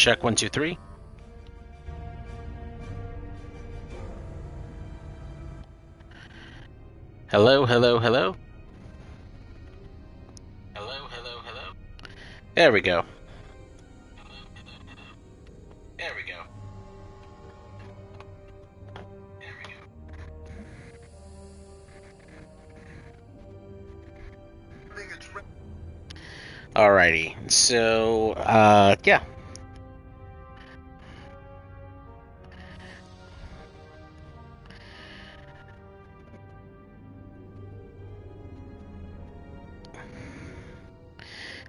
check 1 2 3. Hello, hello, hello. Hello, hello, hello. There we go. There we go. There we go. Alrighty. So, yeah.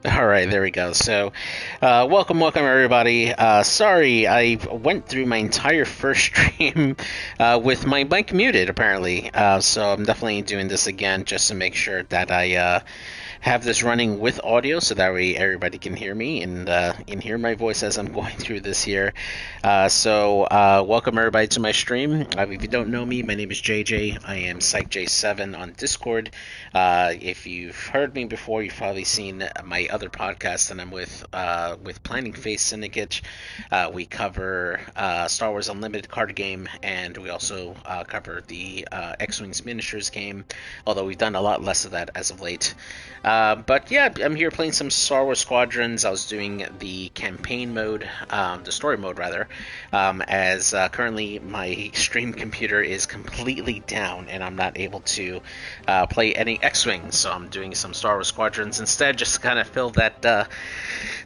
All right, there we go. So, welcome everybody. Sorry, I went through my entire first stream with my mic muted, apparently. So I'm definitely doing this again just to make sure that I have this running with audio, so that way everybody can hear me and hear my voice as I'm going through this here. So welcome everybody to my stream. If you don't know me, my name is JJ. I am PsychJ7 on Discord. If you've heard me before, you've probably seen my other podcast that I'm with Planning Phase Syndicate. We cover Star Wars Unlimited card game, and we also cover the X-Wings miniatures game, although we've done a lot less of that as of late. But yeah, I'm here playing some Star Wars Squadrons. I was doing the campaign mode, the story mode rather, as currently my stream computer is completely down and I'm not able to play any X-Wings, so I'm doing some Star Wars Squadrons instead, just to kind of fill that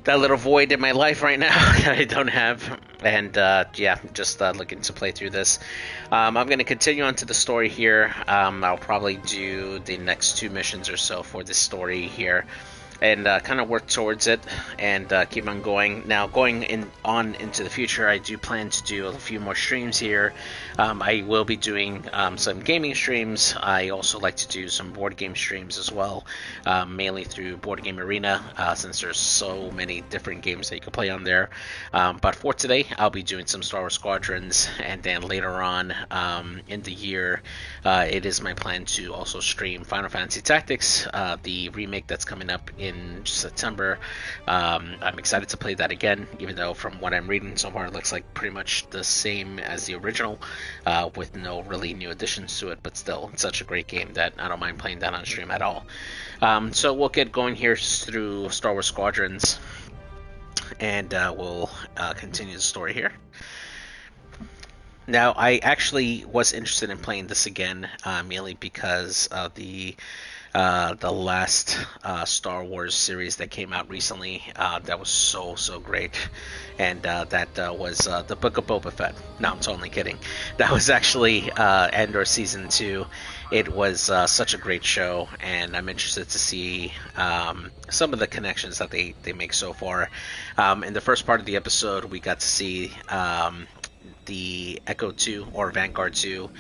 little void in my life right now that I don't have. And yeah, just looking to play through this. I'm going to continue on to the story here. I'll probably do the next 2 missions or so for this story here, and kind of work towards it and keep on going. Now, going on into the future, I do plan to do a few more streams here. I will be doing some gaming streams. I also like to do some board game streams as well, mainly through Board Game Arena, since there's so many different games that you can play on there. But for today, I'll be doing some Star Wars Squadrons, and then later on in the year, it is my plan to also stream Final Fantasy Tactics, the remake that's coming up in September. I'm excited to play that again, even though from what I'm reading so far it looks like pretty much the same as the original, with no really new additions to it, but still, it's such a great game that I don't mind playing that on stream at all. So we'll get going here through Star Wars Squadrons, and we'll continue the story here. Now, I actually was interested in playing this again, mainly because of the last Star Wars series that came out recently. That was so great, and that was the Book of Boba Fett. No, I'm totally kidding. That was actually Andor Season 2. It was such a great show, and I'm interested to see some of the connections that they make so far. In the first part of the episode, we got to see the Echo 2 or Vanguard 2.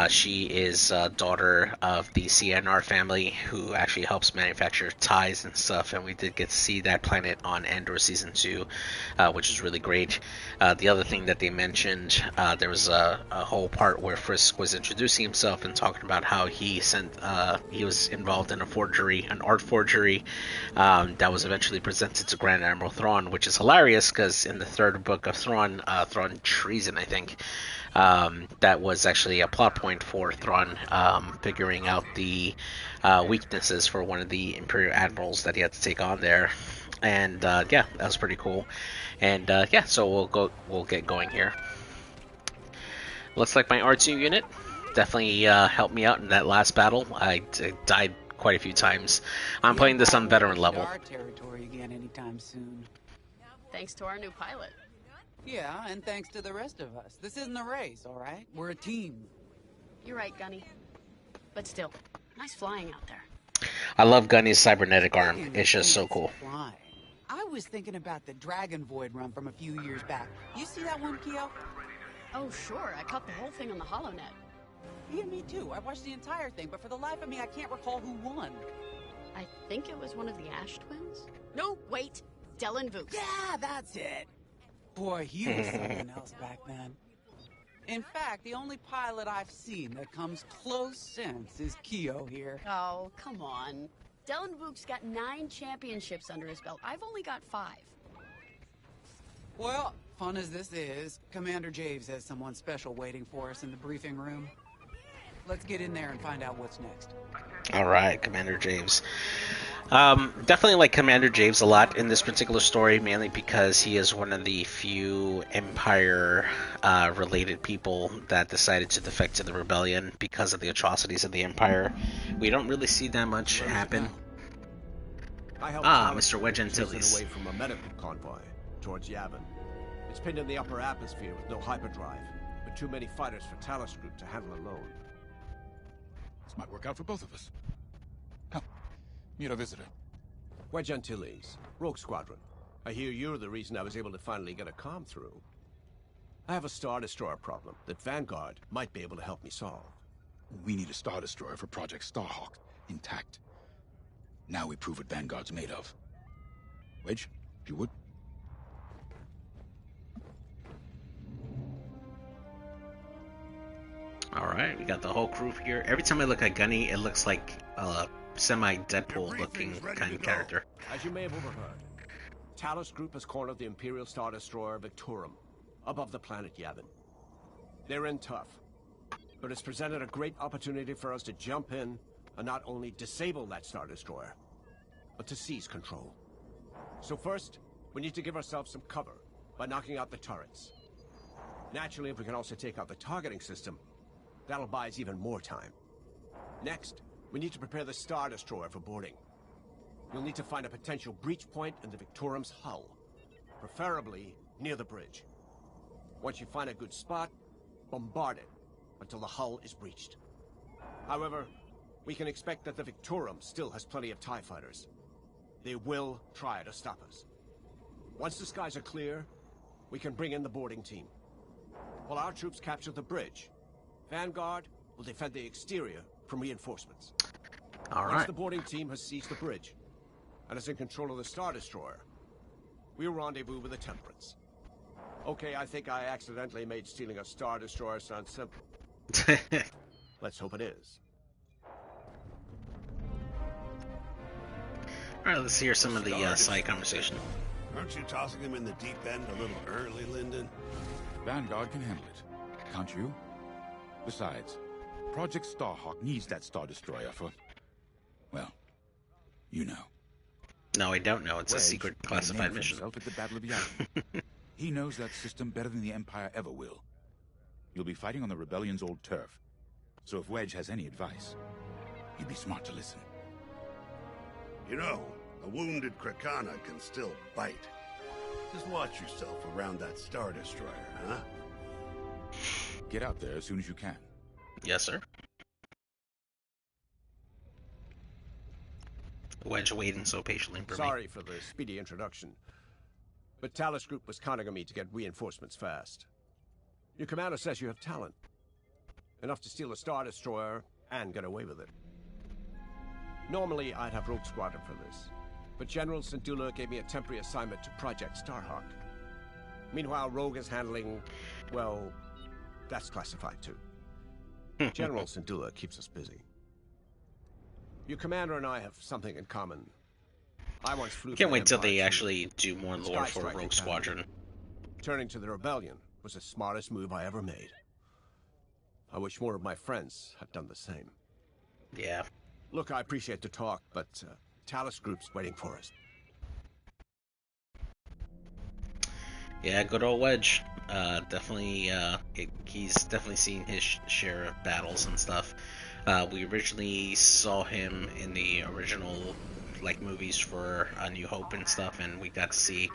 She is daughter of the CNR family, who actually helps manufacture ties and stuff, and we did get to see that planet on Andor Season 2, which is really great. The other thing that they mentioned, there was a whole part where Frisk was introducing himself and talking about how he was involved in a forgery, an art forgery, that was eventually presented to Grand Admiral Thrawn, which is hilarious because in the third book of Thrawn Treason, I think, that was actually a plot point for Thrawn figuring out the weaknesses for one of the Imperial admirals that he had to take on there. And yeah, that was pretty cool. And yeah, so we'll get going here. Looks like my R2 unit definitely helped me out in that last battle. I died quite a few times. I'm playing this on veteran level. Our territory again anytime soon. Thanks to our new pilot. Yeah, and thanks to the rest of us. This isn't a race, all right? We're a team. You're right, Gunny. But still, nice flying out there. I love Gunny's cybernetic arm. It's just so cool. Flying. I was thinking about the Dragon Void run from a few years back. You see that one, Keo? Oh, sure. I caught the whole thing on the HoloNet. Yeah, me too. I watched the entire thing, but for the life of me, I can't recall who won. I think it was one of the Ash twins? No, wait. Dylan Vooks. Yeah, that's it. Boy, he was something else back then. In fact, the only pilot I've seen that comes close since is Keo here. Oh, come on. Dylan Vooks got 9 championships under his belt. I've only got 5. Well, fun as this is, Commander Javes has someone special waiting for us in the briefing room. Let's get in there and find out what's next. All right, Commander James. Definitely like Commander James a lot in this particular story, mainly because he is one of the few Empire related people that decided to defect to the rebellion because of the atrocities of the Empire. We don't really see that much happen. Mr. Wedge Antilles. Away from a medical convoy towards Yavin. It's pinned in the upper atmosphere with no hyperdrive, but too many fighters for Talos Group to handle alone. This might work out for both of us. Come, meet our visitor. Wedge Antilles, Rogue Squadron. I hear you're the reason I was able to finally get a comm through. I have a Star Destroyer problem that Vanguard might be able to help me solve. We need a Star Destroyer for Project Starhawk, intact. Now we prove what Vanguard's made of. Wedge, if you would. Alright, we got the whole crew here. Every time I look at Gunny, it looks like a semi-Deadpool looking kind of character. As you may have overheard, Talos Group has cornered the Imperial Star Destroyer Victorum above the planet Yavin. They're in tough, but it's presented a great opportunity for us to jump in and not only disable that Star Destroyer, but to seize control. So first, we need to give ourselves some cover by knocking out the turrets. Naturally, if we can also take out the targeting system, that'll buy us even more time. Next, we need to prepare the Star Destroyer for boarding. You'll need to find a potential breach point in the Victorum's hull, preferably near the bridge. Once you find a good spot, bombard it until the hull is breached. However, we can expect that the Victorum still has plenty of TIE fighters. They will try to stop us. Once the skies are clear, we can bring in the boarding team. While our troops capture the bridge, Vanguard will defend the exterior from reinforcements. All right. Once the boarding team has seized the bridge and is in control of the Star Destroyer, we'll rendezvous with the Temperance. Okay, I think I accidentally made stealing a Star Destroyer sound simple. Let's hope it is. Alright, let's hear some of the side conversation. Aren't you tossing him in the deep end a little early, Lyndon? Vanguard can handle it. Can't you? Besides, Project Starhawk needs that Star Destroyer for... well, you know. No, I don't know. It's a secret classified mission. At the Battle of Yavin. He knows that system better than the Empire ever will. You'll be fighting on the Rebellion's old turf. So if Wedge has any advice, he'd be smart to listen. You know, a wounded Krakana can still bite. Just watch yourself around that Star Destroyer, huh? Get out there as soon as you can. Yes, sir. Wedge waiting so patiently for me. Sorry for the speedy introduction, but Talos Group was counting on me to get reinforcements fast. Your commander says you have talent. Enough to steal a Star Destroyer and get away with it. Normally, I'd have Rogue Squadron for this, but General Syndulla gave me a temporary assignment to Project Starhawk. Meanwhile, Rogue is handling, well, that's classified too. General Syndulla keeps us busy. Your commander and I have something in common. I once flew. Can't wait till they actually do more lore for Sky Rogue Squadron. Turning to the rebellion was the smartest move I ever made. I wish more of my friends had done the same. Yeah. Look, I appreciate the talk, but Talos Group's waiting for us. Yeah, good old Wedge. Definitely, he's definitely seen his share of battles and stuff. We originally saw him in the original movies for A New Hope and stuff, and we got to see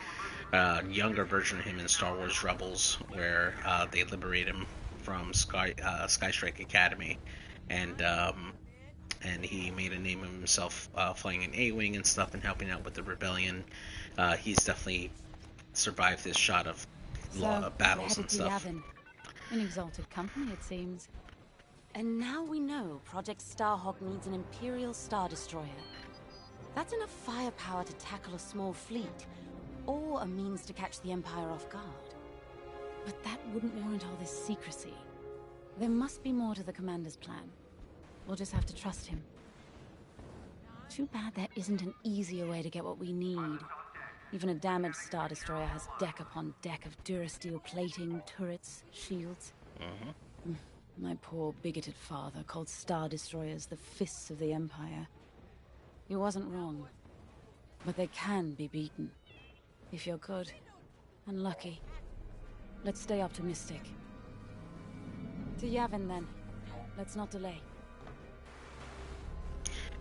a younger version of him in Star Wars Rebels, where they liberate him from Skystrike Academy, and he made a name of himself flying an A-Wing and stuff and helping out with the rebellion. He's definitely survived this shot of battles and stuff. Yavin. In exalted company, it seems. And now we know Project Starhawk needs an Imperial Star Destroyer. That's enough firepower to tackle a small fleet, or a means to catch the Empire off guard. But that wouldn't warrant all this secrecy. There must be more to the Commander's plan. We'll just have to trust him. Too bad there isn't an easier way to get what we need. Even a damaged Star Destroyer has deck upon deck of durasteel plating, turrets, shields. My poor, bigoted father called Star Destroyers the fists of the Empire. He wasn't wrong. But they can be beaten. If you're good and lucky. Let's stay optimistic. To Yavin, then. Let's not delay.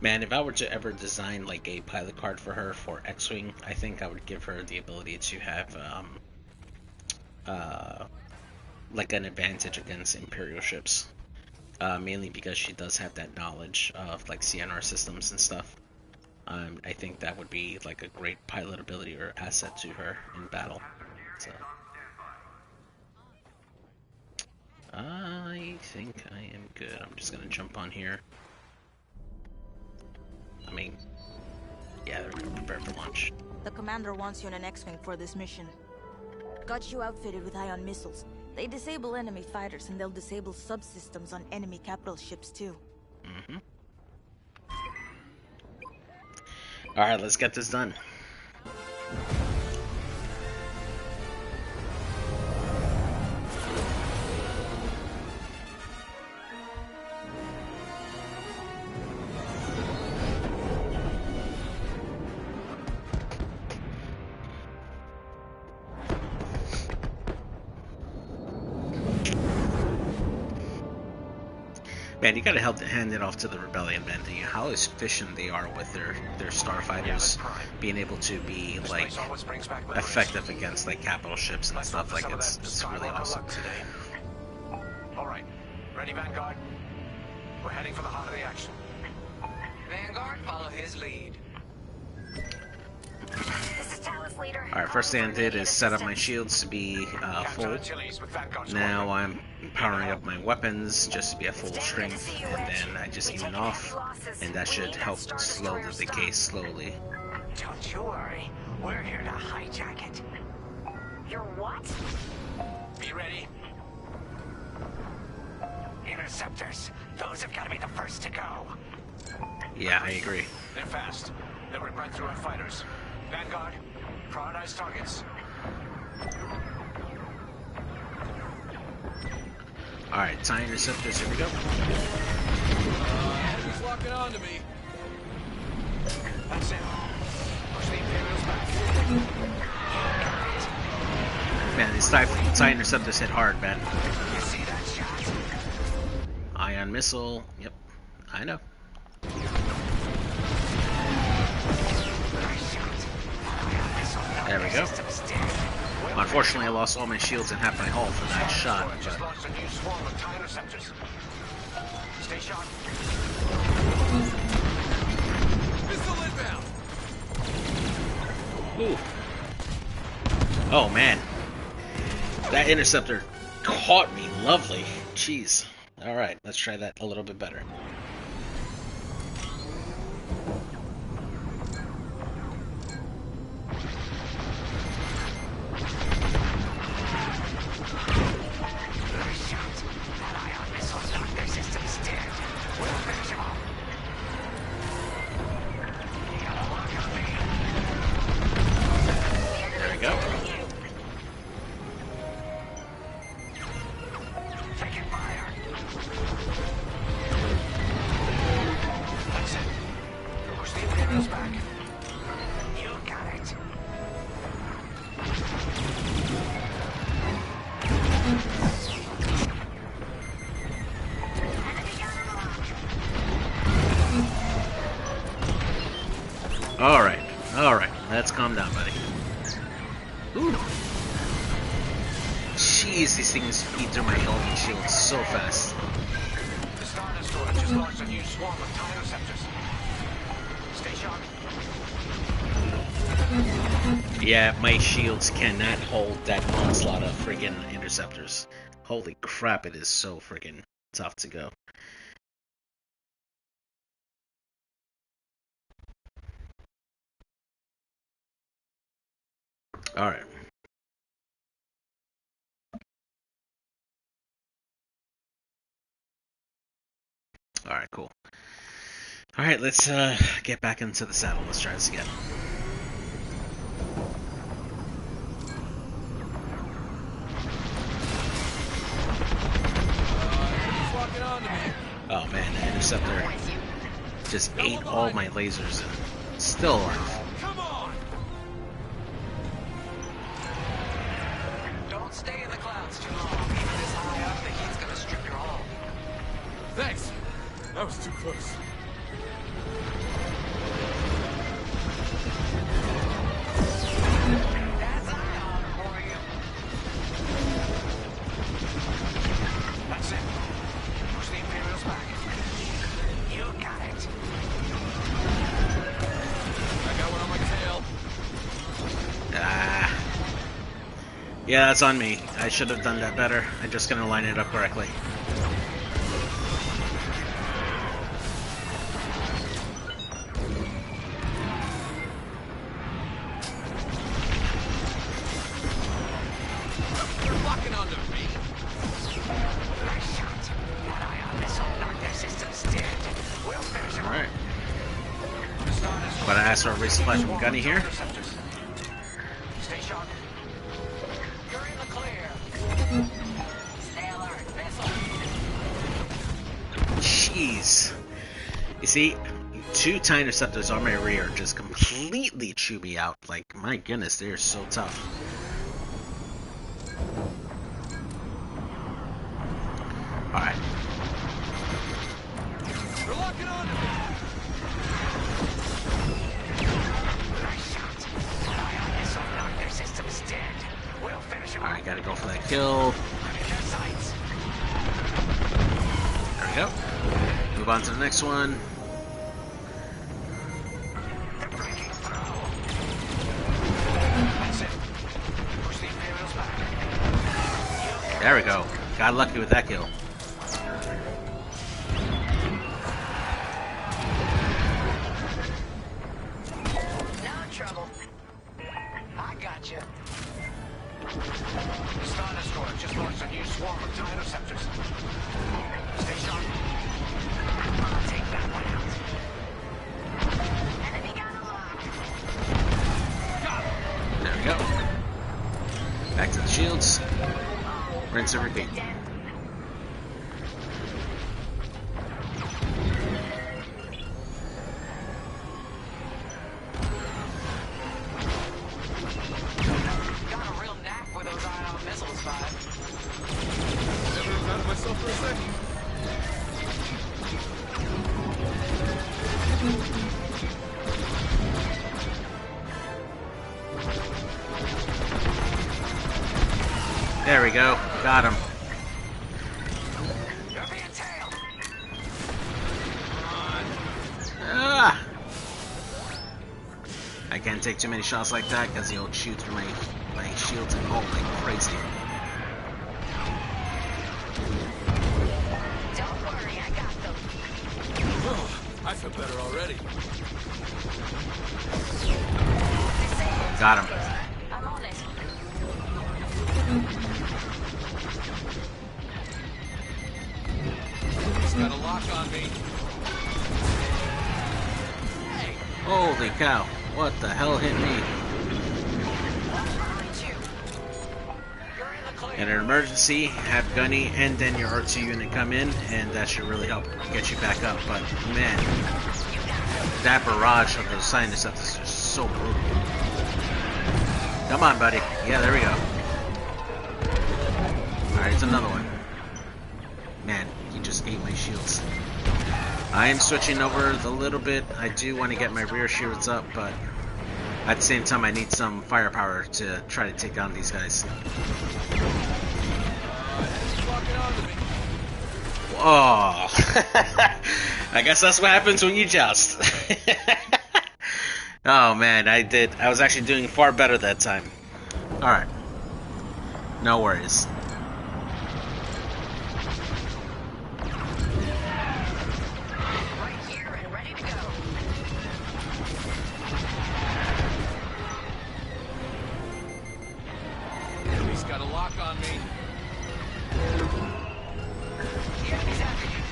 Man, if I were to ever design like a pilot card for her for X-Wing, I think I would give her the ability to have like an advantage against Imperial ships. Mainly because she does have that knowledge of like CNR systems and stuff. I think that would be like a great pilot ability or asset to her in battle. So I think I am good. I'm just gonna jump on here. I mean, yeah, they're gonna prepare for launch. The commander wants you in an X-Wing for this mission. Got you outfitted with ion missiles. They disable enemy fighters and they'll disable subsystems on enemy capital ships too. Alright, let's get this done. Man, you gotta hand it off to the Rebellion, man. How efficient they are with their starfighters, being able to be like effective against like capital ships and stuff. Like it's really awesome. All right, ready, Vanguard? We're heading for the heart of the action. Vanguard, follow his lead. Alright, first thing I did is set up my shields to be full. Now I'm powering up my weapons just to be at full strength, and then I just even off, and that should help slow the decay slowly. Don't you worry, we're here to hijack it. You're what? Be ready. Interceptors. Those have got to be the first to go. Yeah, I agree. They're fast. They'll rip right through our fighters. Vanguard, prioritize targets. Alright, TIE interceptors, here we go. He's locking on to me. That's it. Push the Imperials back. Man, these TIE interceptors hit hard, man. You see that shot? Ion missile, yep, I know. There we go. Unfortunately, I lost all my shields and half my hull for that shot. Just launched a new swarm of TIE interceptors. Stay sharp. Missile inbound. Ooh. Oh man, that interceptor caught me. Lovely. Jeez. All right, let's try that a little bit better. Alright, let's calm down, buddy. Ooh. Jeez, these things eat through my helmet shield so fast. The Star Destroyer just launched a new swarm of TIE interceptors. Stay sharp. Yeah, my shields cannot hold that onslaught of friggin' interceptors. Holy crap, it is so friggin' tough to go. Alright. Alright, cool. Alright, let's get back into the saddle. Let's try this again. Oh man, the interceptor just ate all my lasers and still alive. Come on! Don't stay in the clouds too long. Even this high up, the heat's gonna strip your hull. Thanks. That was too close. That's ion for you. That's it. Push the Imperials back. You got it. I got one on my tail. Ah. Yeah, that's on me. I should have done that better. I'm just gonna line it up correctly. You're locking onto me. Nice shot. That ion missile knocked their systems dead. We'll finish them. Alright. But I asked for a resupply from Gunny here. Stay sharp. You're in the clear. Stay alert. Missile. Jeez. You see, 2 TIE interceptors on my rear just completely chew me out. Like, my goodness, they're so tough. Alright. You're locking onto me. Nice shot. That ion missile knocked their systems dead. We'll finish them. Alright, gotta go for that kill. I'm in their sights. There we go. Move on to the next one. They're breaking through. That's it. Push the Imperials back. There we go. Got lucky with that kill. No trouble. I got you. Star Destroyer just launched a new swarm of TIE interceptors. Stay sharp. I'll take that one out. Enemy got a lock. There we go. Back to the shields. Rinse and repeat. Got a real knack with those ion missiles, Five. Never doubted myself for a second. There we go. Got him. You're being tailed. Ah! I can't take too many shots like that because he'll shoot through my shields and hull like crazy. Don't worry, I got them. I feel better already. Got him. I'm on it. He's got a lock on me. Holy cow. What the hell hit me? Behind you. You're in the clear. In an emergency, have Gunny and then your R2 unit come in, and that should really help get you back up. But man, that barrage of those TIE interceptors is so brutal. Come on, buddy. Yeah, there we go. Alright, it's another one. Man, he just ate my shields. I am switching over a little bit. I do want to get my rear shields up, but at the same time I need some firepower to try to take down these guys. Oh, I guess that's what happens when you joust. Oh man, I was actually doing far better that time. Alright. No worries. Right here and ready to go. He's got a lock on me. The enemy's after you.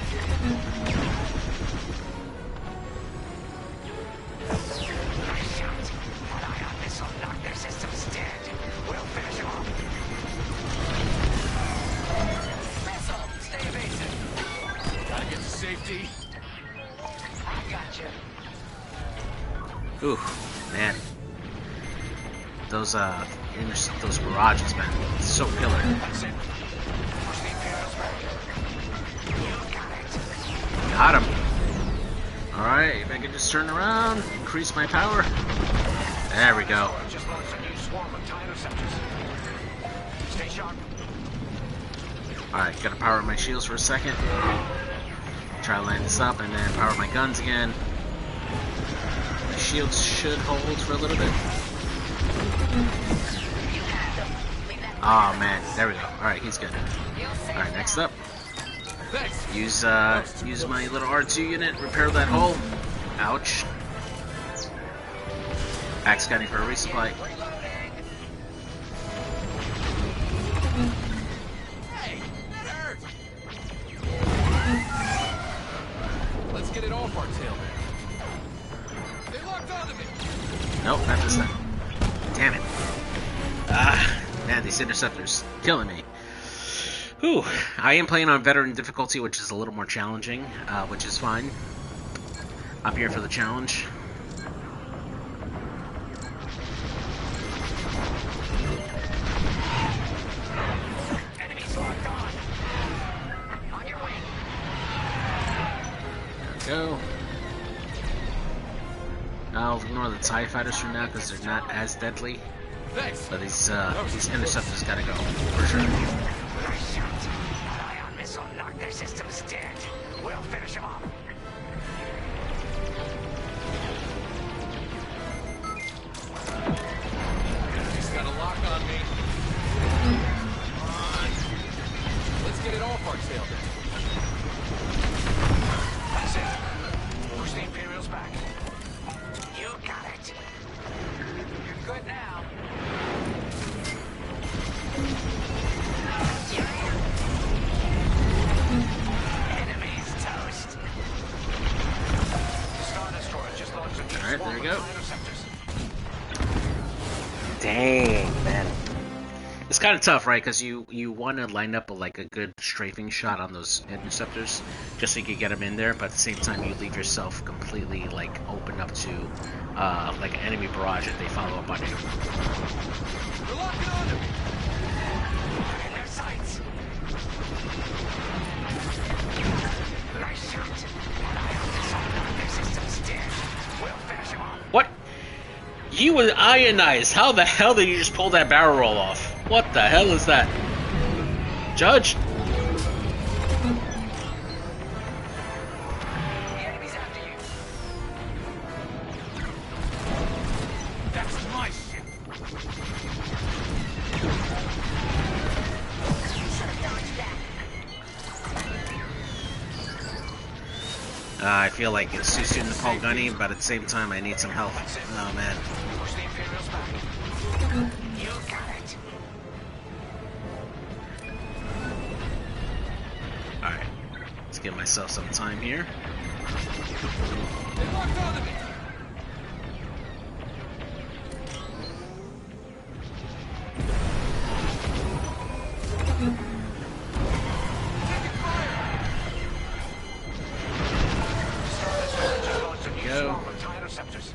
Nice shot. That ion missile knocked their systems dead. We'll finish him off. Missile, stay evasive. Ooh, man. Those mirages, man. It's so killer. Got him. Alright, if I can just turn around, increase my power. There we go. Alright, gotta power my shields for a second. Try to line this up and then power my guns again. My shields should hold for a little bit. Oh man, there we go. Alright, he's good. Alright, next up. Use my little R2 unit, repair that hole. Ouch. Axe scanning for a resupply. Hey, that hurt. Let's get it off our tail. They locked onto me. Nope, not this time. Damn it. Ah, man, these interceptors killing me. Whew. I am playing on veteran difficulty, which is a little more challenging, which is fine. I'm here for the challenge. Enemies locked on. On your way. There we go. I'll ignore the TIE fighters for now because they're not as deadly. Thanks. But these interceptors gotta go, for sure. Nice shot. That ion missile knocked their systems dead. We'll finish them off. He's got a lock on me. Come on. Let's get it off our tail. That's it. Push the Imperials back. You got it. You're good now. Enemies toast. Star Destroyer just launched a new Alright, there we go. interceptors. Dang, man. It's kind of tough, right? Because you want to line up a good strafing shot on those interceptors, just so you can get them in there. But at the same time, you leave yourself completely open up to an enemy barrage if they follow up on you. They're locking onto me. In their sights. Nice shot. That ion missile knocked their systems dead. We'll finish them off. What? You were ionized. How the hell did you just pull that barrel roll off? What the hell is that? Judge? The enemy's after you. That's my ship. Should have dodged that. I feel like it's too soon to call Gunny, but at the same time, I need some help. Oh, man. Push the Imperials back. You got it. Alright. Let's give myself some time here. They locked onto me. Taking fire. Go. TIE interceptors.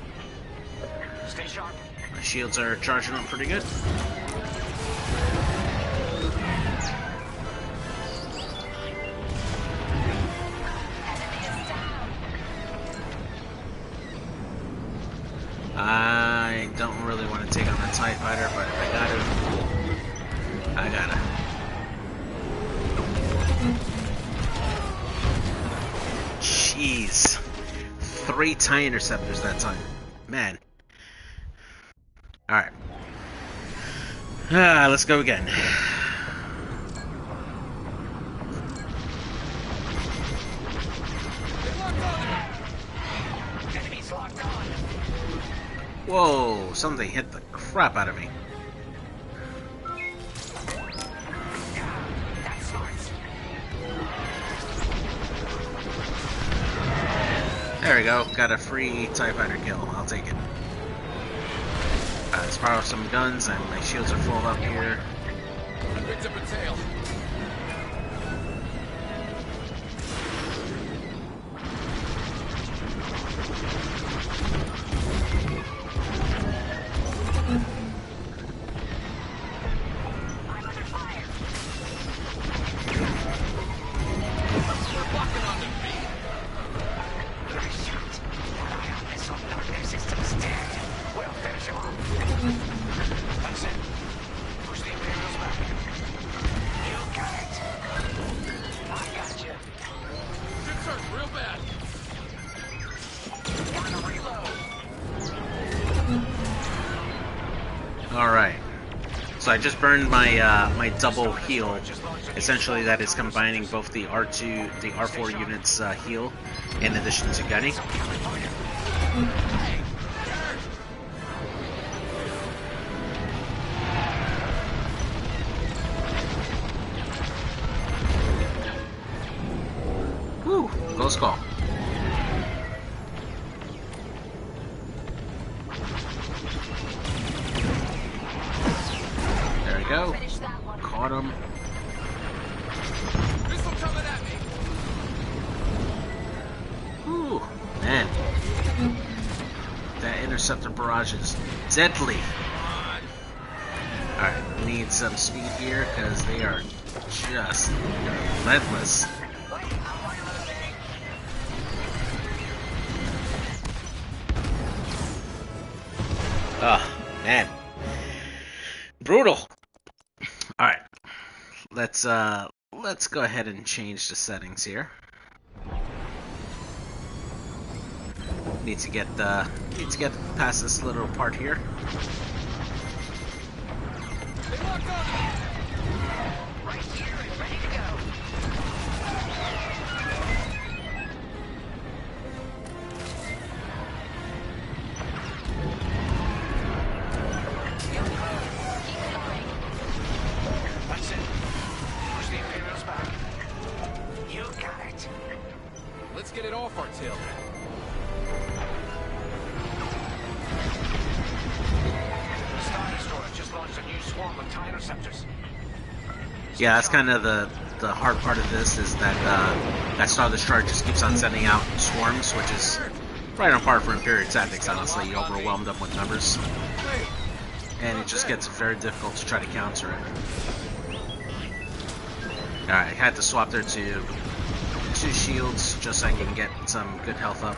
Stay sharp. My shields are charging up pretty good. I don't really want to take on the TIE fighter, but if I gotta, I gotta. Jeez. 3 TIE interceptors that time. Man. Alright. Let's go again. Enemies locked on. Whoa, something hit the crap out of me. That's smart. There we go. Got a free TIE fighter kill. I'll take it. Let's power up some guns, and my shields are full up here. I picked up a tail. Alright. So I just burned my my double heal. Essentially that is combining both the the R4 units heal in addition to gunning. Whew, close call. There we go. Caught him. Missile coming at me. Ooh, man. That interceptor barrage is deadly. Alright, need some speed here because they are just relentless. Oh, man. Brutal. Alright. Let's go ahead and change the settings here. Need to get past this little part here. Right here and ready to go. That's it. Push the Imperials back. You got it. Let's get it off our tail. The Star Destroyer just launched a new swarm of TIE interceptors. Yeah, that's kind of the hard part of this is that that Star Destroyer just keeps on sending out swarms, which is right on par for Imperial tactics. Honestly, you overwhelm them with numbers, and it just gets very difficult to try to counter it. All right, I had to swap there to 2 shields just so I can get some good health up.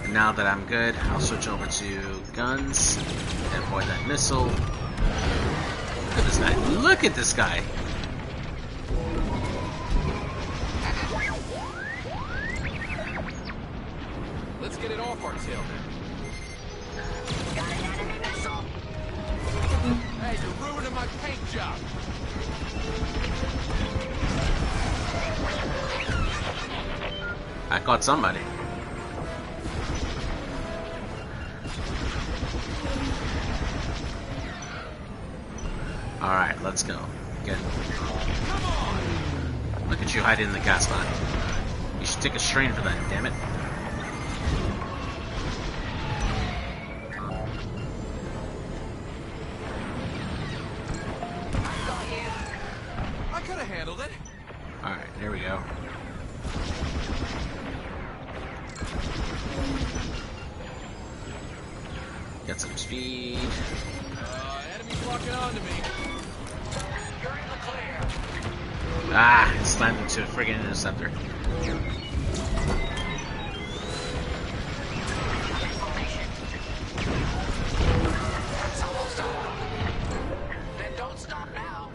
And now that I'm good, I'll switch over to guns and avoid that missile. Look at this guy! Look at this guy! Let's get it off our tail then. Got an enemy missile. Hey, you're ruining my paint job. I caught somebody. Alright, let's go. Get. Look at you hiding in the gas line. You should take a strain for that, damn it. I could have handled it. Alright, there we go. Get some speed. Enemy's locking on to me. You're in the clear. Ah, it slammed into a friggin' interceptor. That's almost done. Then don't stop now.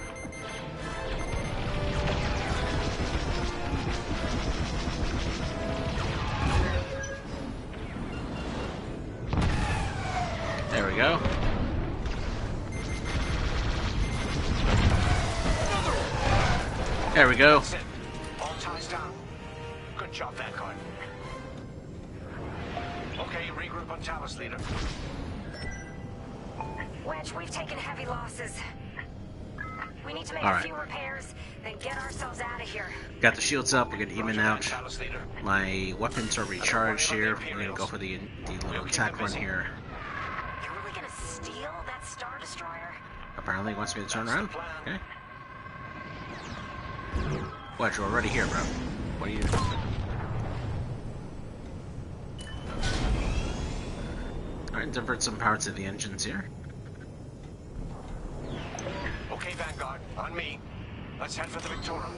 There we go. There we go. That's it. All ties down. Good job, Vanguard. Okay, regroup on Talos, leader. Wedge, we've taken heavy losses. We need to make All a right. few repairs, then get ourselves out of here. Got the shields up. We're gonna even out. Talos, leader. My weapons are recharged here. We're gonna go for the little attack run here. You're really gonna steal that Star Destroyer? Apparently he wants me to turn That's around. the plan. Okay. What, you're already here, bro. What are you doing? Alright, divert some power to the engines here. Okay, Vanguard, on me. Let's head for the Victorum.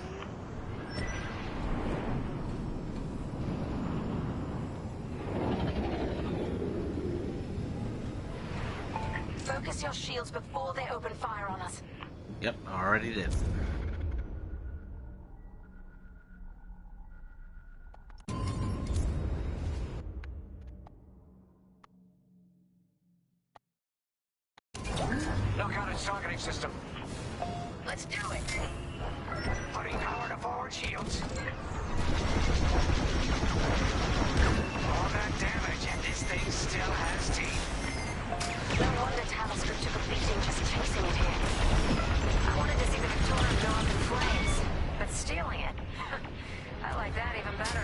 Focus your shields before they open fire on us. Yep, already did. Knock out its targeting system. Let's do it. Putting power to forward shields. All that damage, and this thing still has teeth. No wonder Talos Group took a beating just chasing it here. I wanted to see the Victoria go up in flames, but stealing it, I like that even better.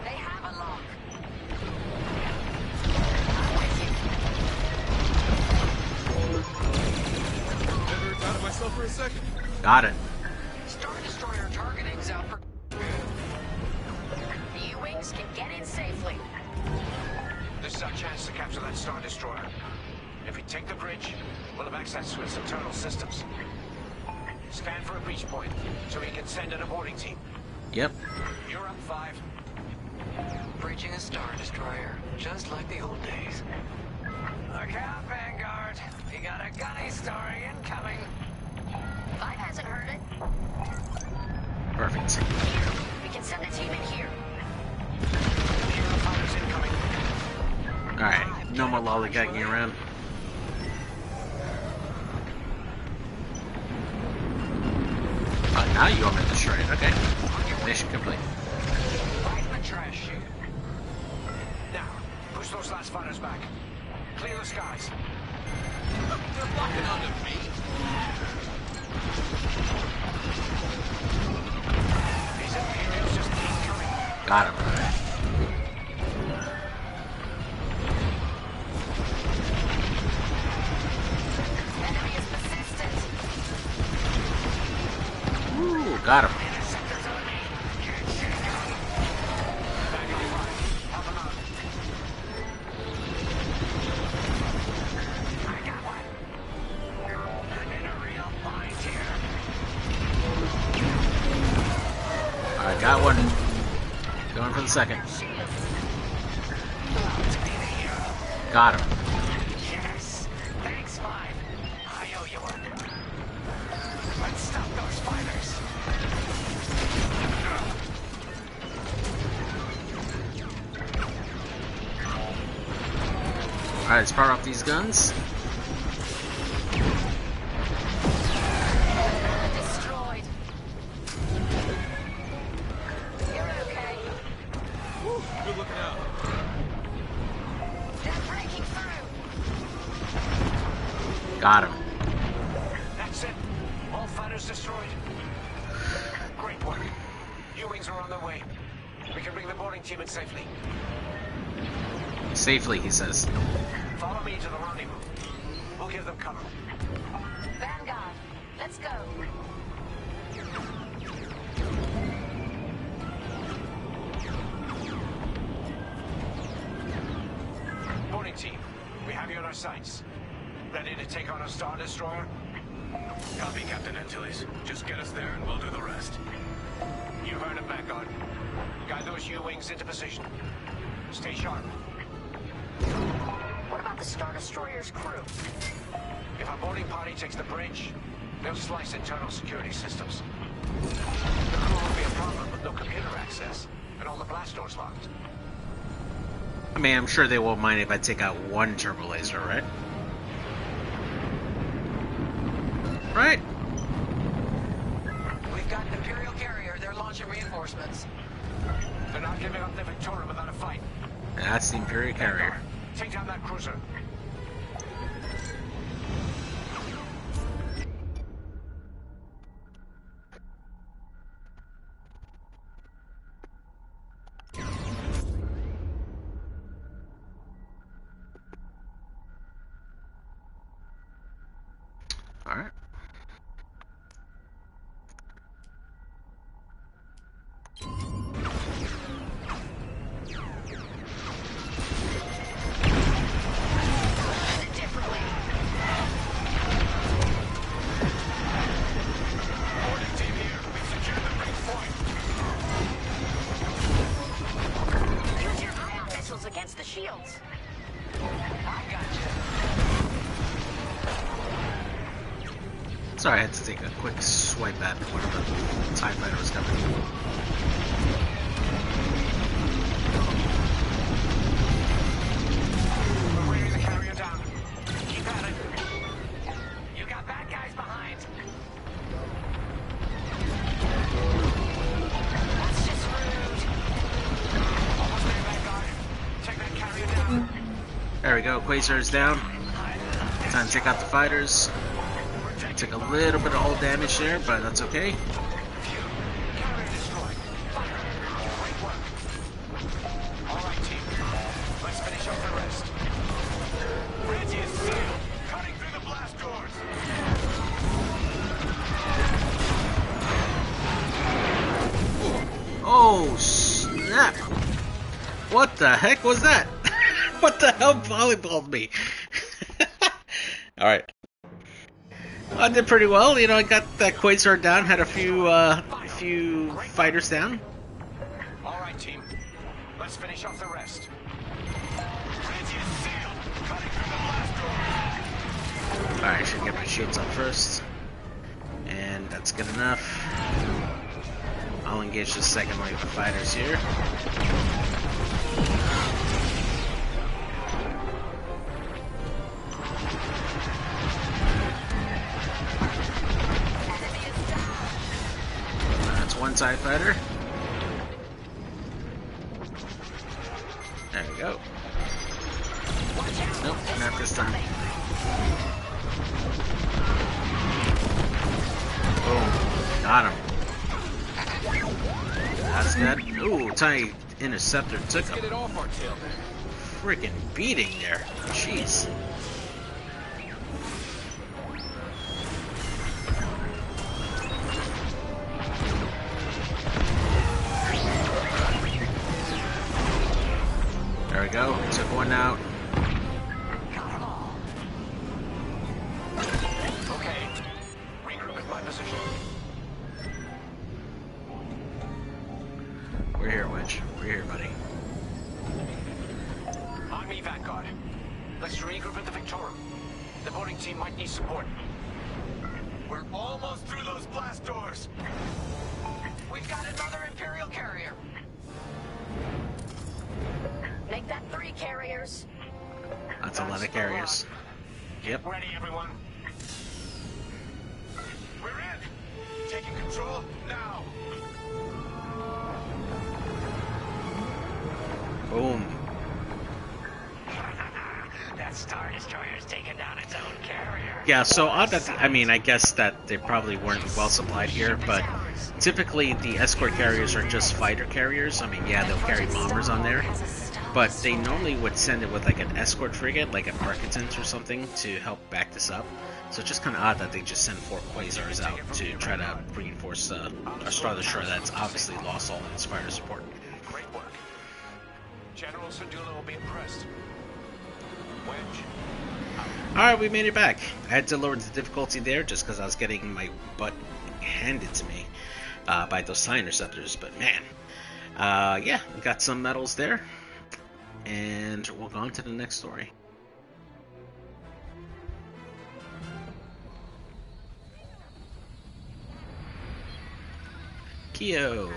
They have a lock. I'm with you. Never doubted myself for a second. Got it. Star Destroyer targeting's out for... The U-Wings can get in safely. This is our chance to capture that Star Destroyer. If we take the bridge, we'll have access to its internal systems. Scan for a breach point, so we can send an aborting team. Yep. You're up, 5. Breaching a Star Destroyer, just like the old days. Look out, Vanguard. We got a gunny story incoming. 5 hasn't heard it. Perfect. Here, we can send a team in here. Eurofighters incoming. Alright, no more lollygagging around. Oh, now you want me to destroy it. Okay. Mission complete. Right in the trash chute. Now, push those last fighters back. Clear the skies. They're blocking onto me. These Imperials just keep coming. Got him. Enemy is persistent. Ooh, got him. Interceptors on me. Vanguard 5, help them out. I got one. I'm in a real bind here. I got one. Going for the second. Got him. Yes. Thanks, 5. I owe you one. Let's stop those fighters. Alright, let's power up these guns. Destroyed. You're okay. Whew, good looking out. They're breaking through. Got him. That's it. All fighters destroyed. Great work. U-Wings are on their way. We can bring the boarding team in safely. Safely, he says. Follow me to the rendezvous. We'll give them cover. Vanguard, let's go. Boarding team, we have you on our sights. Ready to take on a Star Destroyer? Copy, Captain Antilles. Just get us there and we'll do the rest. You heard it, Vanguard. Guide those U-Wings into position. Stay sharp. What about the Star Destroyer's crew? If our boarding party takes the bridge, they'll slice internal security systems. The crew will be a problem with no computer access, and all the blast doors locked. I mean, I'm sure they won't mind if I take out one turbo laser, right? Right? We've got an Imperial carrier. They're launching reinforcements. They're not giving up the Victoria without a fight. That's the Imperial carrier. Take down that cruiser. Alright. Against the shields. I got you. Sorry, I had to take a quick swipe at one of the TIE fighter was coming. We're bringing the carrier down. Keep at it. we go. Quasar's down. Time to take out the fighters. Took a little bit of hull damage there, but that's okay. Alright, team. Let's finish up the rest. Bridge is sealed. Cutting through the blast doors. Oh, snap. What the heck was that? What the hell volleyballed me? Alright. I did pretty well. You know, I got that Quasar down, had a few fighters down. Alright, team. Let's finish off the rest. Bridge is sealed. Cutting through the blast doors. Alright, I should get my shields up first. And that's good enough. I'll engage the second wave of fighters here. That's one TIE fighter. There we go. Nope, not this time. Boom. Got him. That's that. Ooh, TIE Interceptor took a freaking beating there. Jeez. There we go. Took one out. Okay. Regroup at my position. We're here, Wedge. We're here, buddy. On me, Vanguard. Let's regroup at the Victorum. The boarding team might need support. We're almost through those blast doors. We've got another Imperial carrier. Make that 3 carriers. That's a lot of carriers. Yep. Ready, everyone? We're in. Taking control now. Boom. That Star Destroyer's taken down its own carrier. Yeah, so I mean, I guess that they probably weren't well supplied here, but typically the escort carriers are just fighter carriers. I mean, yeah, they'll carry bombers on there, but they normally would send it with like an escort frigate, like an Architect or something, to help back this up. So it's just kind of odd that they just sent 4 Quasars out to try to reinforce a Star Destroyer that's obviously lost all its fighter support. Great work. General Syndulla will be impressed. Wedge. Alright, we made it back. I had to lower the difficulty there just because I was getting my butt handed to me by those TIE Interceptors, but man. Yeah, we got some medals there. And we'll go on to the next story. Kyo.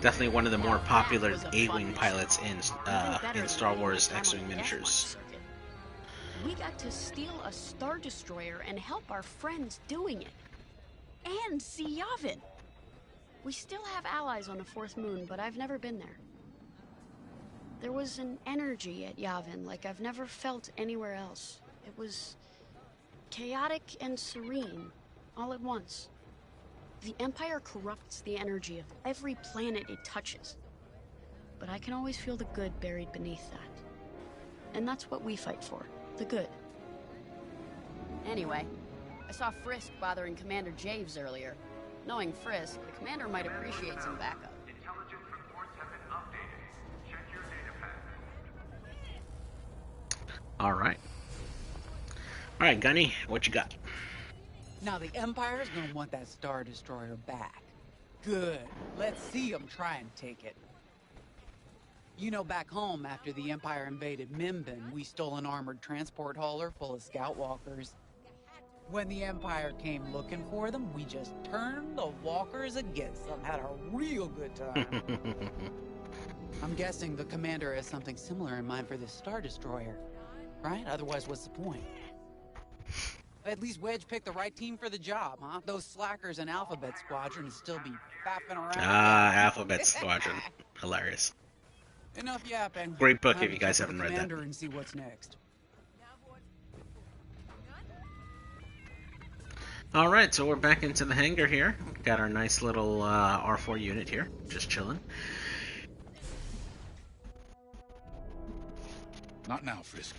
Definitely one of the more popular A-Wing pilots in Star Wars X-Wing miniatures. We got to steal a Star Destroyer and help our friends doing it. And see Yavin. We still have allies on the 4th moon, but I've never been there. There was an energy at Yavin like I've never felt anywhere else. It was chaotic and serene, all at once. The Empire corrupts the energy of every planet it touches. But I can always feel the good buried beneath that. And that's what we fight for, the good. Anyway, I saw Frisk bothering Commander Javes earlier. Knowing Frisk, the commander might appreciate some backup. Intelligence reports have been updated. Check your data pad. Alright. Alright, Gunny, what you got? Now the Empire's gonna want that Star Destroyer back. Good. Let's see them try and take it. You know, back home, after the Empire invaded Mimbin, we stole an armored transport hauler full of scout walkers. When the Empire came looking for them, we just turned the walkers against them. Had a real good time. I'm guessing the commander has something similar in mind for this Star Destroyer, right? Otherwise, what's the point? At least Wedge picked the right team for the job, huh? Those slackers in Alphabet Squadron would still be faffing around. Ah, Alphabet Squadron. Hilarious. Enough yapping. Great book Time if you to guys check with haven't the read that. commander and see what's next. Alright, so we're back into the hangar here. Got our nice little R4 unit here, just chilling. Not now, Frisk.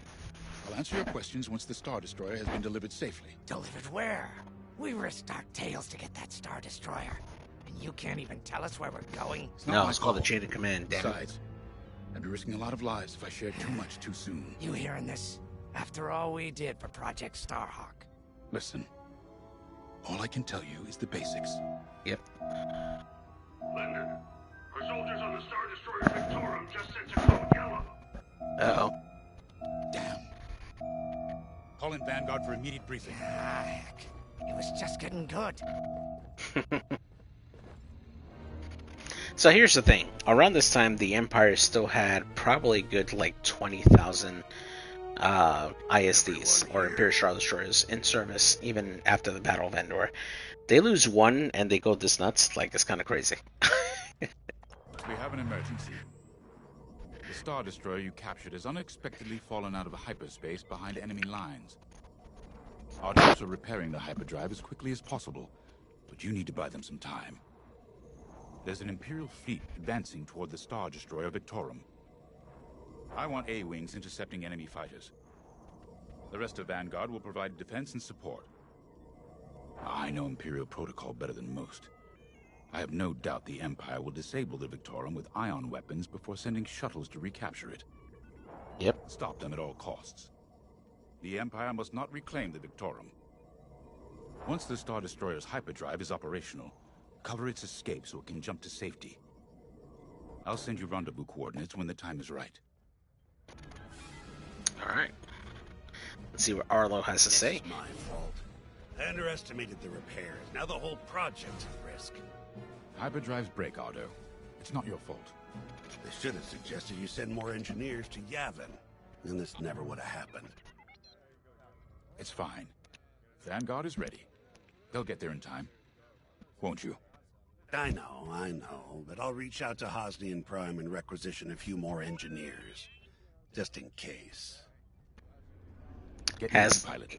I'll answer your questions once the Star Destroyer has been delivered safely. Delivered where? We risked our tails to get that Star Destroyer. And you can't even tell us where we're going? No, it's called the chain of command, damn it. Besides, I'd be risking a lot of lives if I shared too much too soon. You hearing this? After all we did for Project Starhawk. Listen, all I can tell you is the basics. Yep. Linden, our soldiers on the Star Destroyer Victorum just sent a code yellow. Uh-oh. Damn. Call in Vanguard for immediate briefing. Ah, heck. It was just getting good. So here's the thing. Around this time, the Empire still had probably a good, like, 20,000 ISDs, or Imperial Star Destroyers, in service, even after the Battle of Endor. They lose one, and they go this nuts. Like, it's kind of crazy. We have an emergency. The Star Destroyer you captured has unexpectedly fallen out of hyperspace behind enemy lines. Our troops are repairing the hyperdrive as quickly as possible, but you need to buy them some time. There's an Imperial fleet advancing toward the Star Destroyer Victorum. I want A-Wings intercepting enemy fighters. The rest of Vanguard will provide defense and support. I know Imperial protocol better than most. I have no doubt the Empire will disable the Victorum with ion weapons before sending shuttles to recapture it. Yep. Stop them at all costs. The Empire must not reclaim the Victorum. Once the Star Destroyer's hyperdrive is operational, cover its escape so it can jump to safety. I'll send you rendezvous coordinates when the time is right. Alright. Let's see what Arlo has to say. It's my fault. I underestimated the repairs. Now the whole project's at risk. Hyperdrives break, Ardo. It's not your fault. They should have suggested you send more engineers to Yavin. Then this never would have happened. It's fine. Vanguard is ready. They'll get there in time. Won't you? I know, but I'll reach out to Hosnian Prime and requisition a few more engineers. Just in case. Get your Has pilot.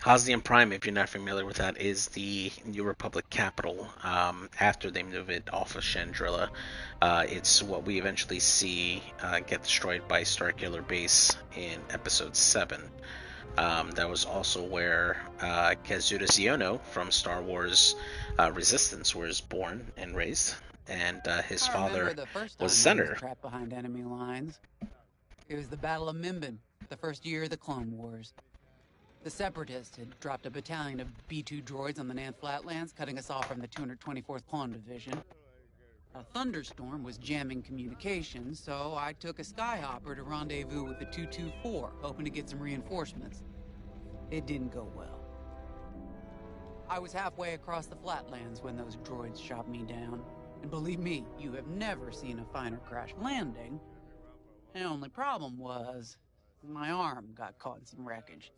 Hosnian Prime, if you're not familiar with that, is the New Republic capital after they move it off of Chandrilla. It's what we eventually see get destroyed by Starkiller Base in Episode 7. That was also where Kazuda Xiono from Star Wars Resistance was born and raised, and his father was senator. Trapped behind enemy lines. It was the Battle of Mimban, the first year of the Clone Wars. The Separatists had dropped a battalion of B-2 droids on the Nan Flatlands, cutting us off from the 224th Clone Division. A thunderstorm was jamming communications, so I took a skyhopper to rendezvous with the 224, hoping to get some reinforcements. It didn't go well. I was halfway across the flatlands when those droids shot me down. And believe me, you have never seen a finer crash landing. The only problem was, my arm got caught in some wreckage.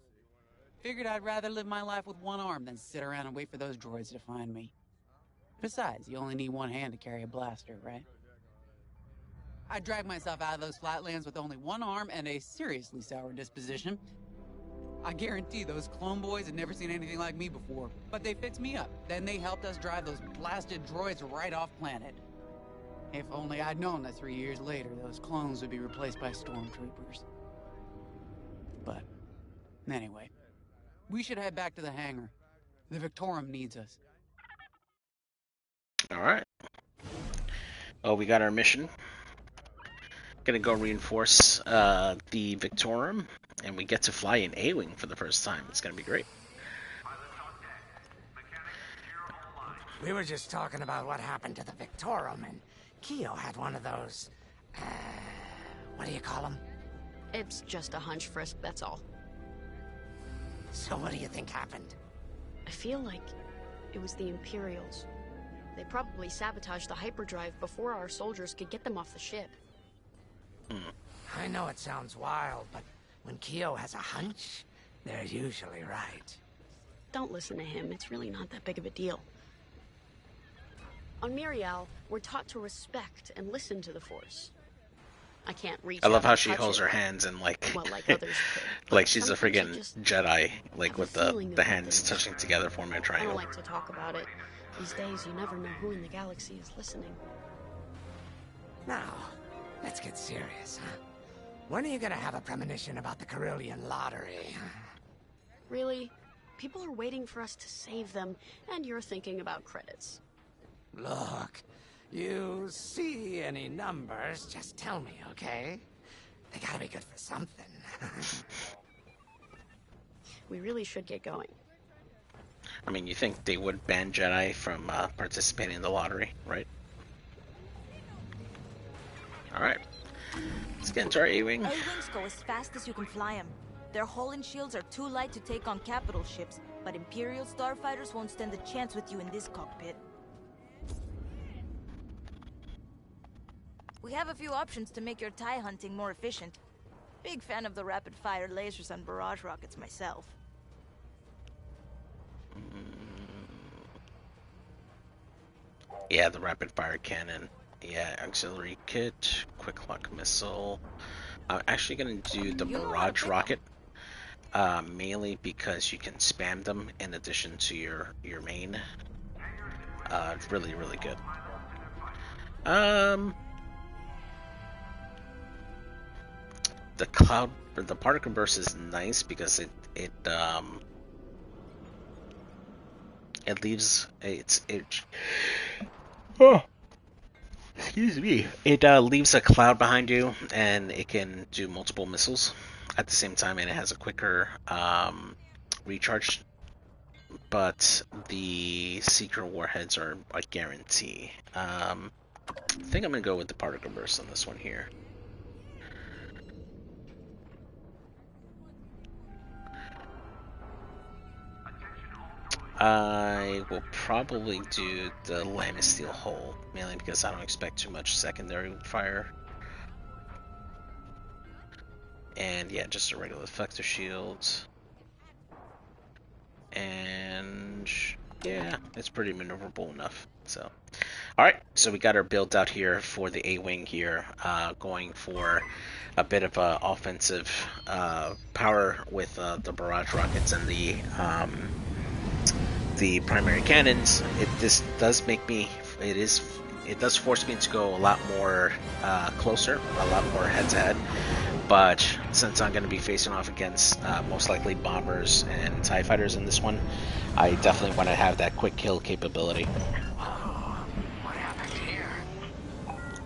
Figured I'd rather live my life with one arm than sit around and wait for those droids to find me. Besides, you only need one hand to carry a blaster, right? I dragged myself out of those flatlands with only one arm and a seriously sour disposition. I guarantee those clone boys had never seen anything like me before, but they fixed me up. Then they helped us drive those blasted droids right off planet. If only I'd known that 3 years later, those clones would be replaced by stormtroopers. But, anyway, we should head back to the hangar. The Victorum needs us. Alright. Oh, we got our mission. Gonna go reinforce the Victorum, and we get to fly an A-Wing for the first time. It's gonna be great. We were just talking about what happened to the Victorum, and Keo had one of those, what do you call them? It's just a hunch, Frisk, that's all. So what do you think happened? I feel like it was the Imperials. They probably sabotaged the hyperdrive before our soldiers could get them off the ship. I know it sounds wild, but when Keo has a hunch, they're usually right. Don't listen to him, it's really not that big of a deal. On Miriel, we're taught to respect and listen to the Force. I can't reach I love out how and she touch holds it. her hands and like, Well, like others could. like she's a Sometimes I friggin' just Jedi, like have a with feeling the about hands things. touching together, forming a I don't triangle. like to talk about it. These days, you never know who in the galaxy is listening. Now, let's get serious, huh? When are you gonna have a premonition about the Carillion lottery? Really? People are waiting for us to save them, and you're thinking about credits. Look, you see any numbers, just tell me, okay? They gotta be good for something. We really should get going. I mean, you think they would ban Jedi from participating in the lottery, right? Alright. Let's get into our A-Wing. A-Wings go as fast as you can fly them. Their hull and shields are too light to take on capital ships, but Imperial starfighters won't stand a chance with you in this cockpit. We have a few options to make your TIE hunting more efficient. Big fan of the rapid-fire lasers and barrage rockets myself. Yeah, the rapid fire cannon. Yeah, auxiliary kit, quick lock missile. I'm actually gonna do the barrage rocket, mainly because you can spam them in addition to your main. It's really good. The particle burst is nice because it leaves excuse me. It leaves a cloud behind you, and it can do multiple missiles at the same time, and it has a quicker recharge. But the secret warheads are a guarantee. I think I'm gonna go with the particle burst on this one here. I will probably do the Lamistiel hull, mainly because I don't expect too much secondary fire. And yeah, just a regular deflector shield. And yeah, it's pretty maneuverable enough. So, alright, so we got our build out here for the A-Wing here, going for a bit of offensive power with the barrage rockets and the primary cannons. This does make me, it does force me to go a lot more closer, a lot more head-to-head. But since I'm going to be facing off against most likely bombers and TIE fighters in this one, I definitely want to have that quick kill capability. Oh, what happened here?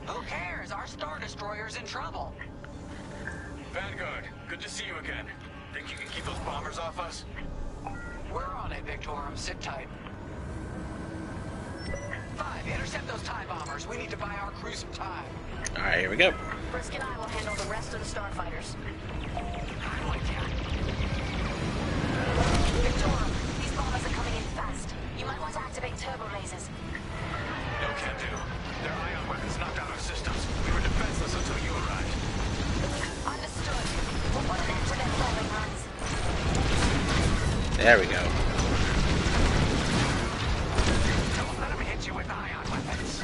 Who cares? Our Star Destroyer's in trouble. Vanguard, good to see you again. Think you can keep those bombers off us? We're on it, Victorum. Sit tight. 5, intercept those TIE bombers. We need to buy our crew some time. Alright, here we go. Frisk and I will handle the rest of the starfighters. I'm with you. Victorum, these bombers are coming in fast. You might want to activate turbo lasers. No can do. Their ion weapons knocked out our systems. We were defenseless until you arrived. Understood. We'll put an end to their bombing runs. There we go. Don't let them hit you with ion weapons.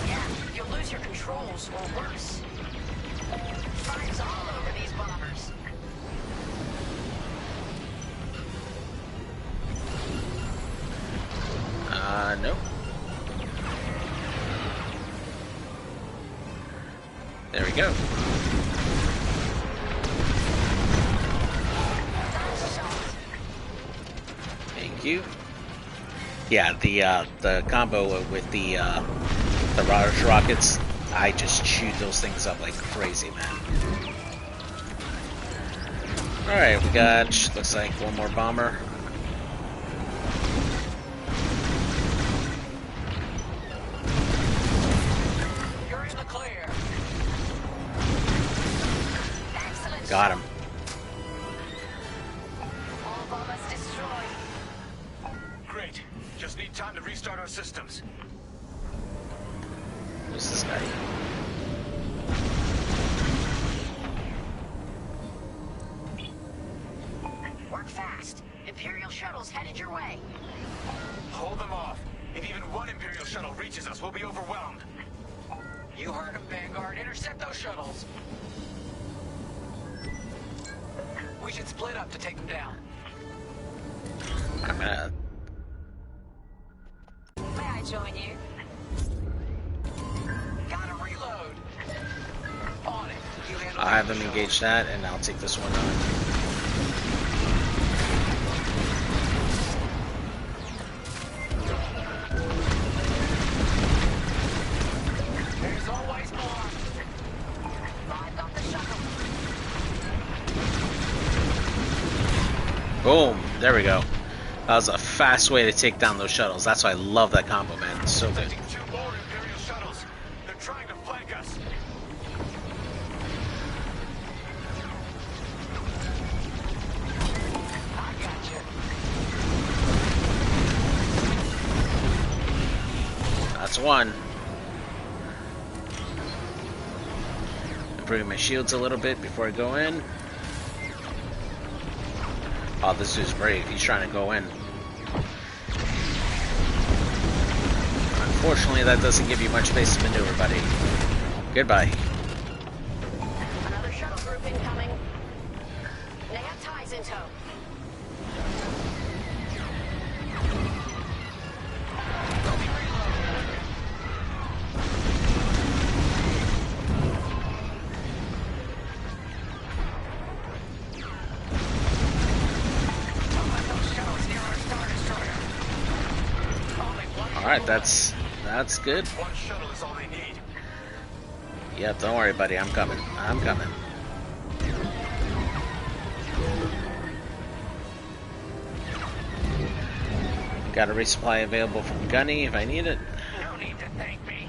Yeah, you'll lose your controls, or worse. Fire's all over these bombers. Nope. There we go. Thank you. Yeah, the combo with the barrage rockets, I just chewed those things up like crazy, man. Alright, we got, looks like one more bomber. You're in the clear. Excellent. Got him. All bombers destroyed. Great. Just need time to restart our systems. Who's this guy? Work fast. Imperial shuttles headed your way. Hold them off. If even one Imperial shuttle reaches us, we'll be overwhelmed. You heard him, Vanguard. Intercept those shuttles. We should split up to take them down. I'm gonna... May I join you? Gotta reload. On it. You handle I'll have the them shuttle. engage that, and I'll take this one on. There's always more. I've got the shuttle. Boom! There we go. That was a fast way to take down those shuttles. That's why I love that combo, man. It's so good. Detecting 2 more Imperial shuttles. They're trying to flank us. I got you. That's one. Improving my shields a little bit before I go in. Oh, this dude's brave. He's trying to go in. Unfortunately, that doesn't give you much space to maneuver, buddy. Goodbye. Another shuttle group incoming. They have ties in tow. Alright, that's good. One shuttle is all they need. Yep, don't worry, buddy. I'm coming. I'm coming. Got a resupply available from Gunny if I need it. No need to thank me.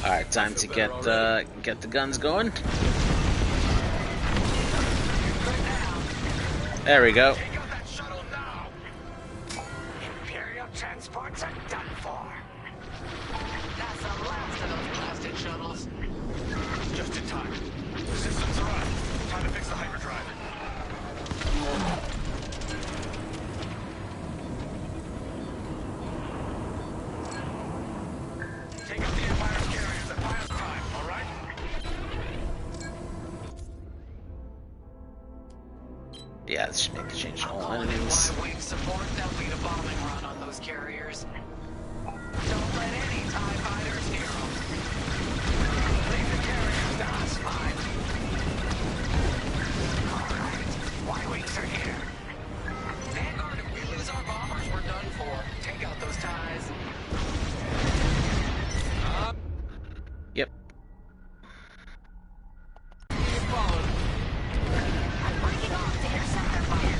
Alright, time to get the guns going. There we go. Take out that shuttle now. Imperial transports are done for. That's the last of those blasted shuttles. Just in time. The systems are on. Time to fix the hyperdrive. Take out the Empire's carriers at pilot time, all right? Yeah, this should make the change to all Calling in enemies. Y-wing support. They'll lead a bombing run on those carriers. Don't let any TIE fighters near them. Leave the carriers to us, fine. All right, Y-wings are here. Vanguard, if we lose our bombers, we're done for. Take out those ties. Yep. Keep following. I'm breaking off to intercept their fire.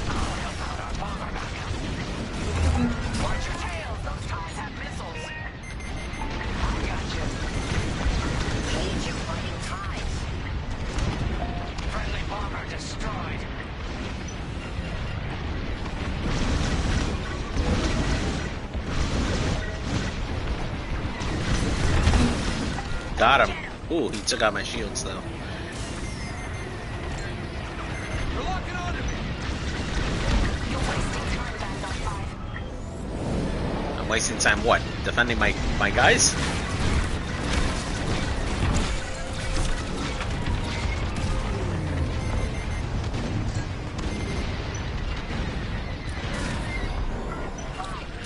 Oh, help out our bomber backup. Watch your tails. Those ties have missiles. I got you. Need you fighting ties. Friendly bomber destroyed. Got him. Ooh, he took out my shields though. They're locking onto me. You're wasting time, Vanguard 5. I'm wasting time what? Defending my guys?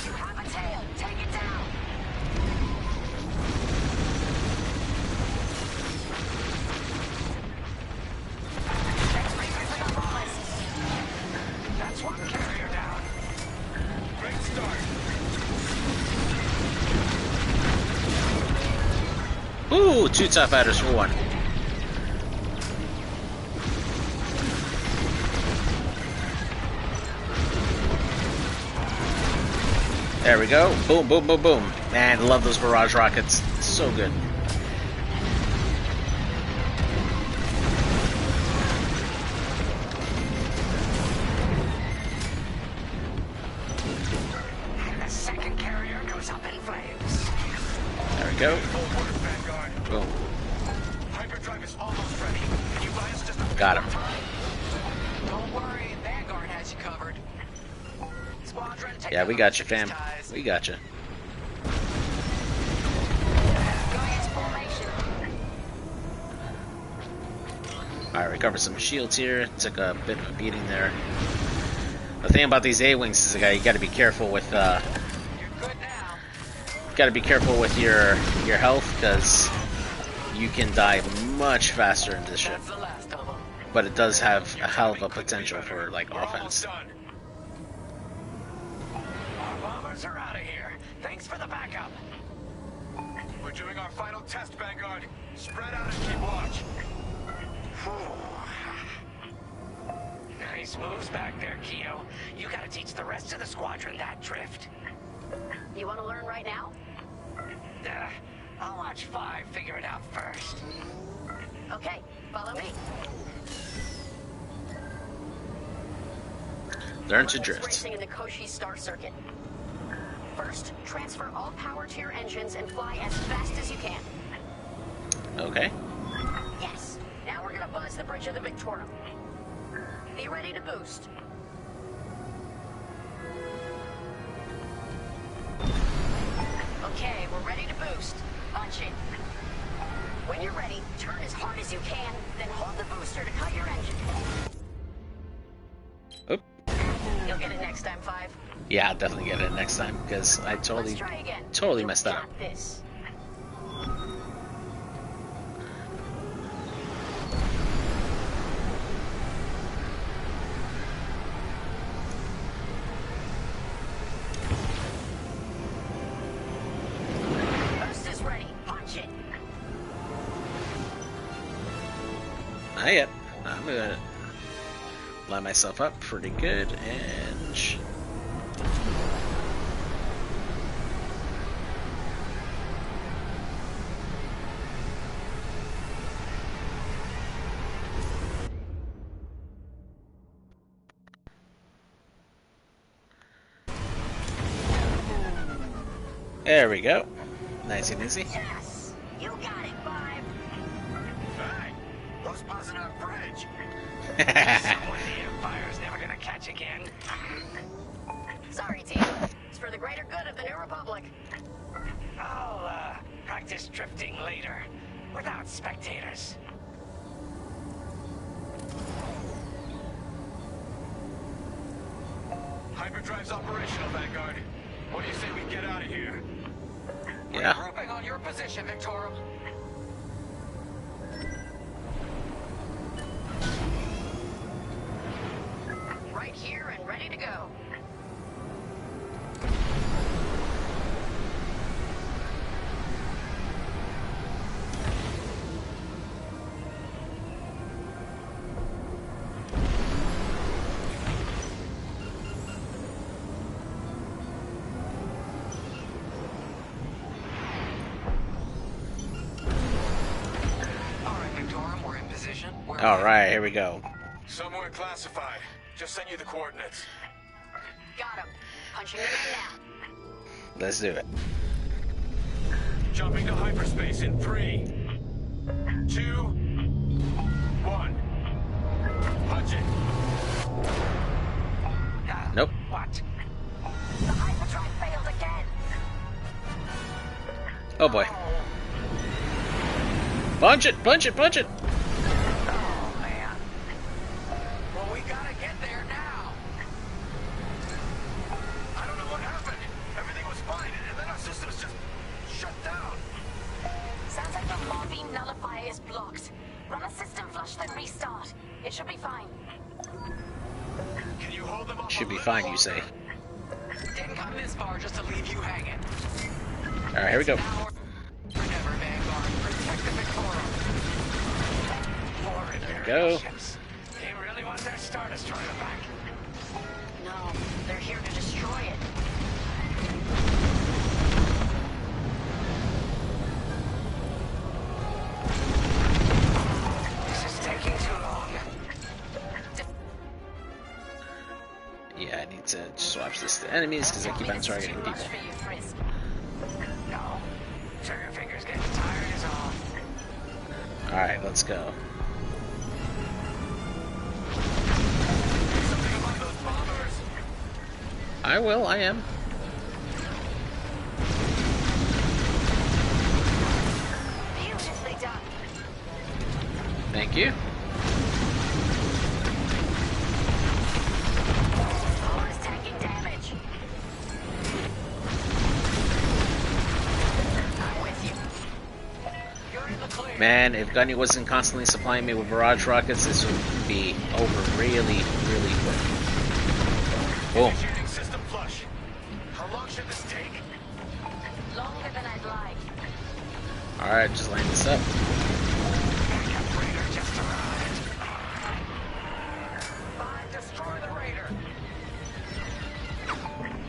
You have a tail. Take it down. X-ray the promise. That's one carrier down. Great start. Ooh, 2 TIE fighters for 1. There we go. Boom, boom, boom, boom. Man, love those barrage rockets. So good. And the second carrier goes up in flames. There we go. Full order, Vanguard. Boom. Hyperdrive is almost ready. Can you buy us just a Got him. Don't worry, Vanguard has you covered. Squadron, take Yeah, we out got you, these fam. ties. We got you. Alright, recover some shields here. Took a bit of a beating there. The thing about these A-Wings is you gotta be careful with your health, because you can die much faster in this ship. But it does have a hell of a potential for like offense. Our bombers are out of here. Thanks for the backup. We're doing our final test, Vanguard. Spread out and keep watch. Nice moves back there, Keo. You gotta teach the rest of the squadron that drift. You want to learn right now? I'll watch 5 figure it out first. Okay, follow me. Learn to drift. Racing in the Koshi Star Circuit. First, transfer all power to your engines and fly as fast as you can. Okay. Yes. Now we're gonna buzz the bridge of the Victorum. Be ready to boost. Okay, we're ready to boost. Punch it. When you're ready, turn as hard as you can, then hold the booster to cut your engine. Oop. You'll get it next time, 5. Yeah, I'll definitely get it next time, because I totally messed that up. This. Boost is ready. Punch it. Not yet. I'm gonna line myself up pretty good and there we go. Nice and easy. Yes, you got it, 5. Hey, who's buzzing our bridge? Someone the Empire's never gonna catch again. Sorry, team. It's for the greater good of the New Republic. I'll practice drifting later, without spectators. Hyperdrive's operational, Vanguard. What do you say we get out of here? Yeah. Regrouping on your position, Victorum. Right here and ready to go. Alright, here we go. Somewhere classified. Just send you the coordinates. Got him. Punching him in now. Let's do it. Jumping to hyperspace in 3, 2, 1. Punch it. Nope. What? The hyperdrive failed again. Oh boy. Punch it! Punch it! Punch it! Oh, man. Well, we gotta get there now. I don't know what happened. Everything was fine, and then our systems just shut down. Sounds like the morphine nullifier is blocked. Run a system flush, then restart. It should be fine. Can you hold them up? Should be fine, you say. Didn't come this far just to leave you hanging. Alright, here we go. Never, Vanguard. Protect the Victorum. There we go. They really want their Star Destroyer back. No, they're here to destroy it. This is taking too long. Yeah, I need to swap this to enemies because I keep on targeting people. No. Trigger finger's getting tired as all. Alright, let's go. Something about those bombers. I will, I am. Beautifully done. Thank you. Man, if Gunny wasn't constantly supplying me with barrage rockets, this would be over really, really quick. Boom. Initiating system flush. How long should this take? Longer than I'd like. Alright, just line this up. Backup raider just arrived. Find, destroy the raider.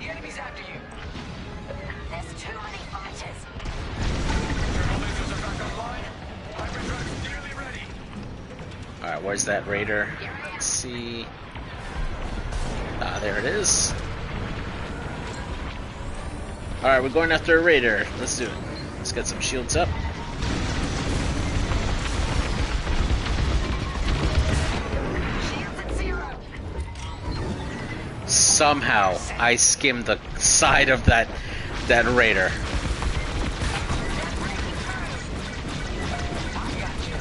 The enemy's after you. There's too many fighters. Internal lasers are back online. Hyperdrive's nearly ready. Alright, where's that raider? Let's see. Ah, there it is. Alright, we're going after a raider. Let's do it. Let's get some shields up. Shields at 0. Somehow, I skimmed the side of that raider. They're breaking through. I got you.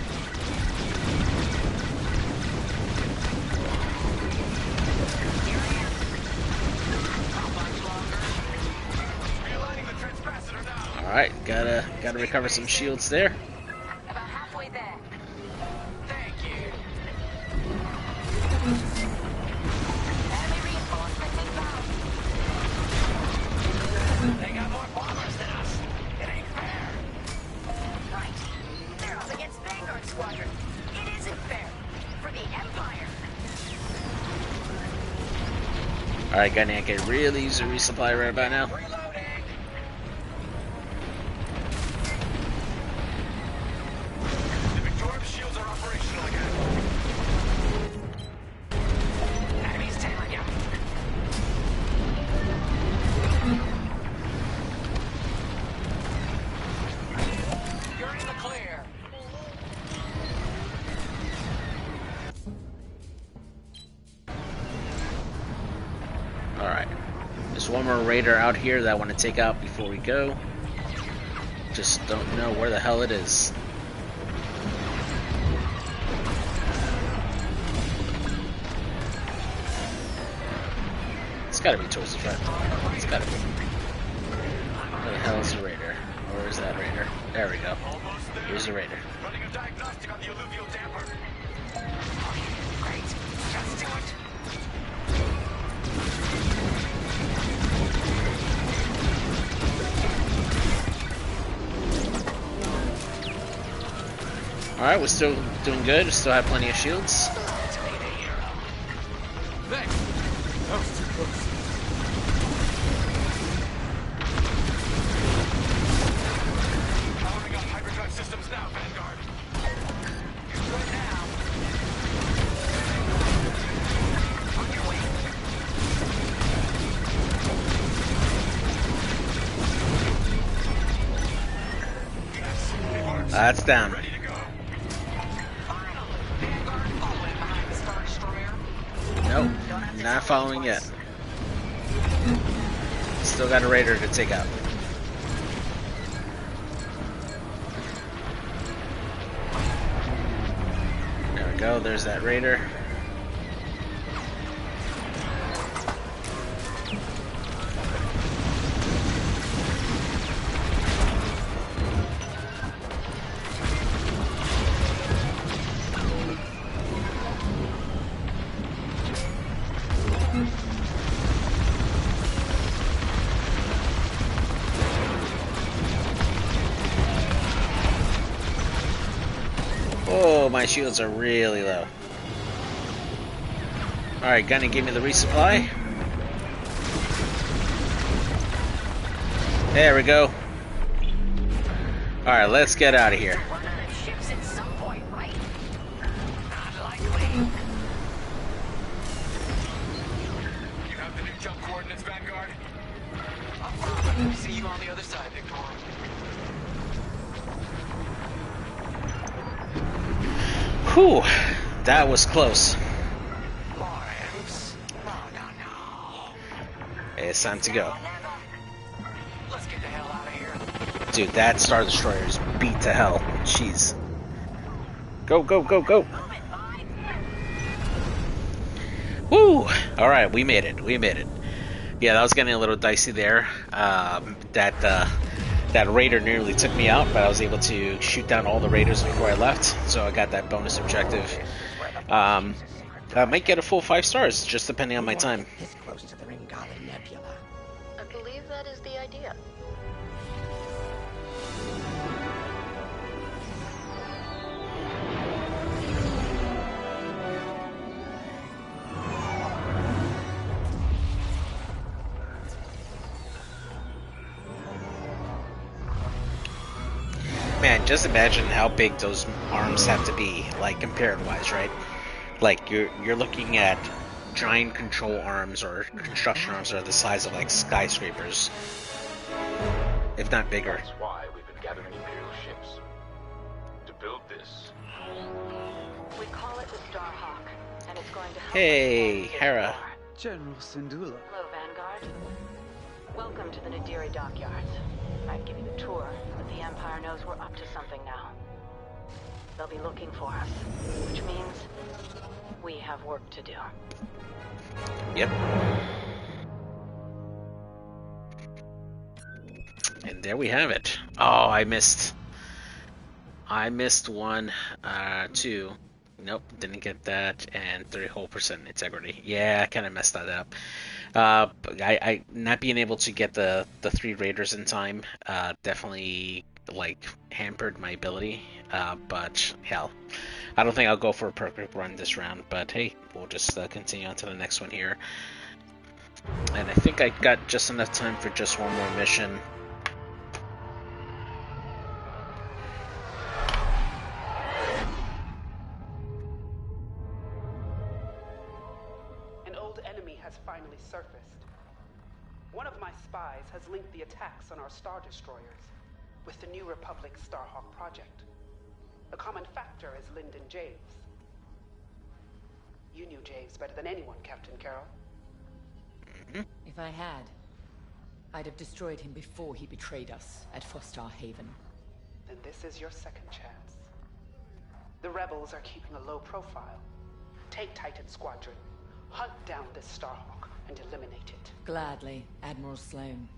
Here I am. How much longer? Realigning the transcapacitor now. Alright, gotta recover some shields there. About halfway there. Thank you. Enemy reinforcements inbound. They got more bombers than us. It ain't fair. Right. They're up against Vanguard Squadron. It isn't fair. For the Empire. Alright, Gunny, I can really use a resupply right about now. Reloading. The Victoria shields are operational again. Enemies tailing you. You're in the clear. Alright. There's one more raider out here that I want to take out before we go. Just don't know where the hell it is. It's gotta be towards the front. It's gotta be. Where the hell is the raider? Where is that raider? There we go. Almost there. Here's the raider. Running a diagnostic on the alluvial damper. Great. Just do it. Alright, we're still doing good. We still have plenty of shields. Thanks. That was too close. Powering up hyperdrive systems now, Vanguard. You're good now. On your way. Yes, it works. That's down. Ready to go. Finally, Vanguard following behind the Star Destroyer. Nope, not following yet. Still got a raider to take out. There we go, there's that raider. Oh, my shields are really low. Alright, Gunny, give me the resupply. There we go. Alright, let's get out of here. Run out of ships at some point, right? Not likely. You have the new jump coordinates, Vanguard? I'll see you on the other side, Victor. Whew, that was close. Lawrence. No. It's time to go. Let's get the hell out of here. Dude, that Star Destroyer is beat to hell. Jeez. Go, go, go, go. Woo! Alright, we made it. We made it. Yeah, that was getting a little dicey there. That raider nearly took me out, but I was able to shoot down all the raiders before I left, so I got that bonus objective. I might get a full 5 stars, just depending on my time. This close to the Ringali Nebula. I believe that is the idea. Man, just imagine how big those arms have to be, like compared-wise, right? Like you're looking at giant control arms or construction arms that are the size of like skyscrapers, if not bigger. That's why we've been gathering Imperial ships. To build this. We call it the Starhawk, and it's going to help Hey, us Hera. General Syndulla. Hello, Vanguard. Welcome to the Nadiri dockyards. I'd give you the tour, but the Empire knows we're up to something now. They'll be looking for us, which means we have work to do. Yep. And there we have it. Oh, I missed one, 2. Nope, didn't get that, and 30% integrity. Yeah, I kind of messed that up. I not being able to get the 3 raiders in time, definitely like hampered my ability. But hell, I don't think I'll go for a perfect run this round. But hey, we'll just continue on to the next one here. And I think I got just enough time for just one more mission. An old enemy has finally surfaced. One of my spies has linked the attacks on our Star Destroyers with the New Republic Starhawk project. The common factor is Lyndon Javes. You knew Javes better than anyone, Captain Carroll. If I had, I'd have destroyed him before he betrayed us at Fostar Haven. Then this is your second chance. The rebels are keeping a low profile. Take Titan Squadron, hunt down this Starhawk, and eliminate it. Gladly, Admiral Sloane.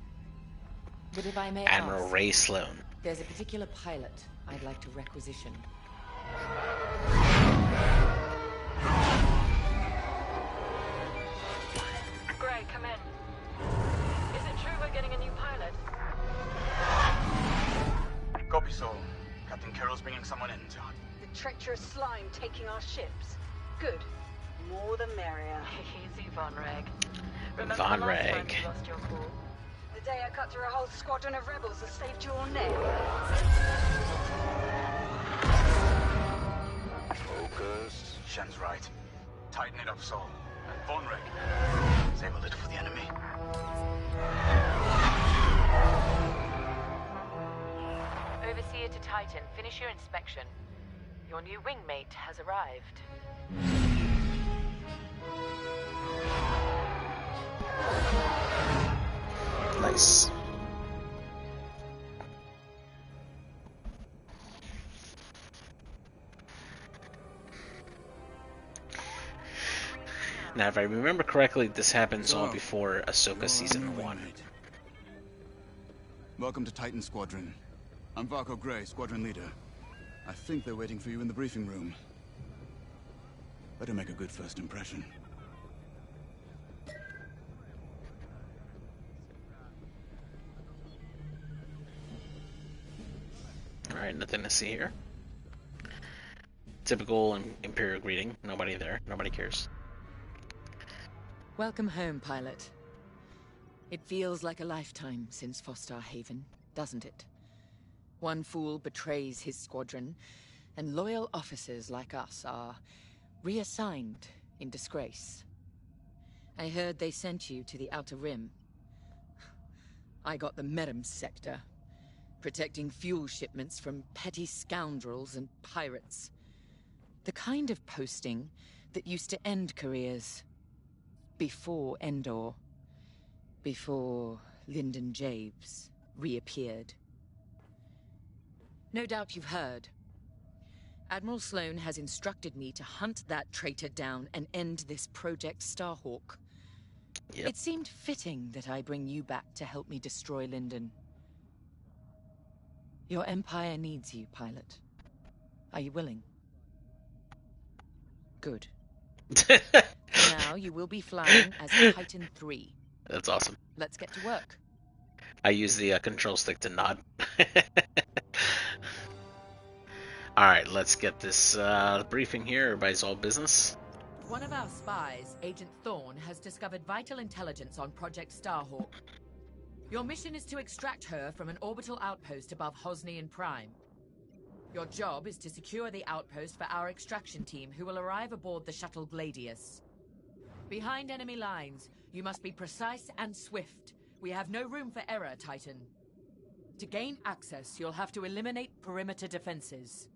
But if I may Admiral ask, Ray Sloane. there's a particular pilot I'd like to requisition. Gray, come in. Is it true we're getting a new pilot? Copy, Saul. Captain Carroll's bringing someone in to hunt. The treacherous slime taking our ships. Good. More the merrier. Easy, Von Reg. Remember Von the last time Reg. you lost your cool? The day I cut through a whole squadron of rebels and saved your neck. Focus. Shen's right. Tighten it up, Saul. And Von Reg. Save a little for the enemy. Overseer to Titan, finish your inspection. Your new wingmate has arrived. Nice. Now, if I remember correctly, this happens all before Ahsoka Season 1. Welcome to Titan Squadron. I'm Varco Gray, Squadron Leader. I think they're waiting for you in the briefing room. Better make a good first impression. Alright, nothing to see here. Typical Imperial greeting. Nobody there. Nobody cares. Welcome home, pilot. It feels like a lifetime since Fostar Haven, doesn't it? One fool betrays his squadron, and loyal officers like us are reassigned in disgrace. I heard they sent you to the Outer Rim. I got the Medem sector, protecting fuel shipments from petty scoundrels and pirates. The kind of posting that used to end careers. Before Endor. Before Lyndon Javes reappeared. No doubt you've heard. Admiral Sloane has instructed me to hunt that traitor down and end this Project Starhawk. Yep. It seemed fitting that I bring you back to help me destroy Lyndon. Your Empire needs you, pilot. Are you willing? Good. For now, you will be flying as Titan 3. That's awesome. Let's get to work. I use the control stick to nod. Alright, let's get this briefing here. Everybody's all business. One of our spies, Agent Thorne, has discovered vital intelligence on Project Starhawk. Your mission is to extract her from an orbital outpost above Hosnian Prime. Your job is to secure the outpost for our extraction team, who will arrive aboard the shuttle Gladius. Behind enemy lines, you must be precise and swift. We have no room for error, Titan. To gain access, you'll have to eliminate perimeter defenses.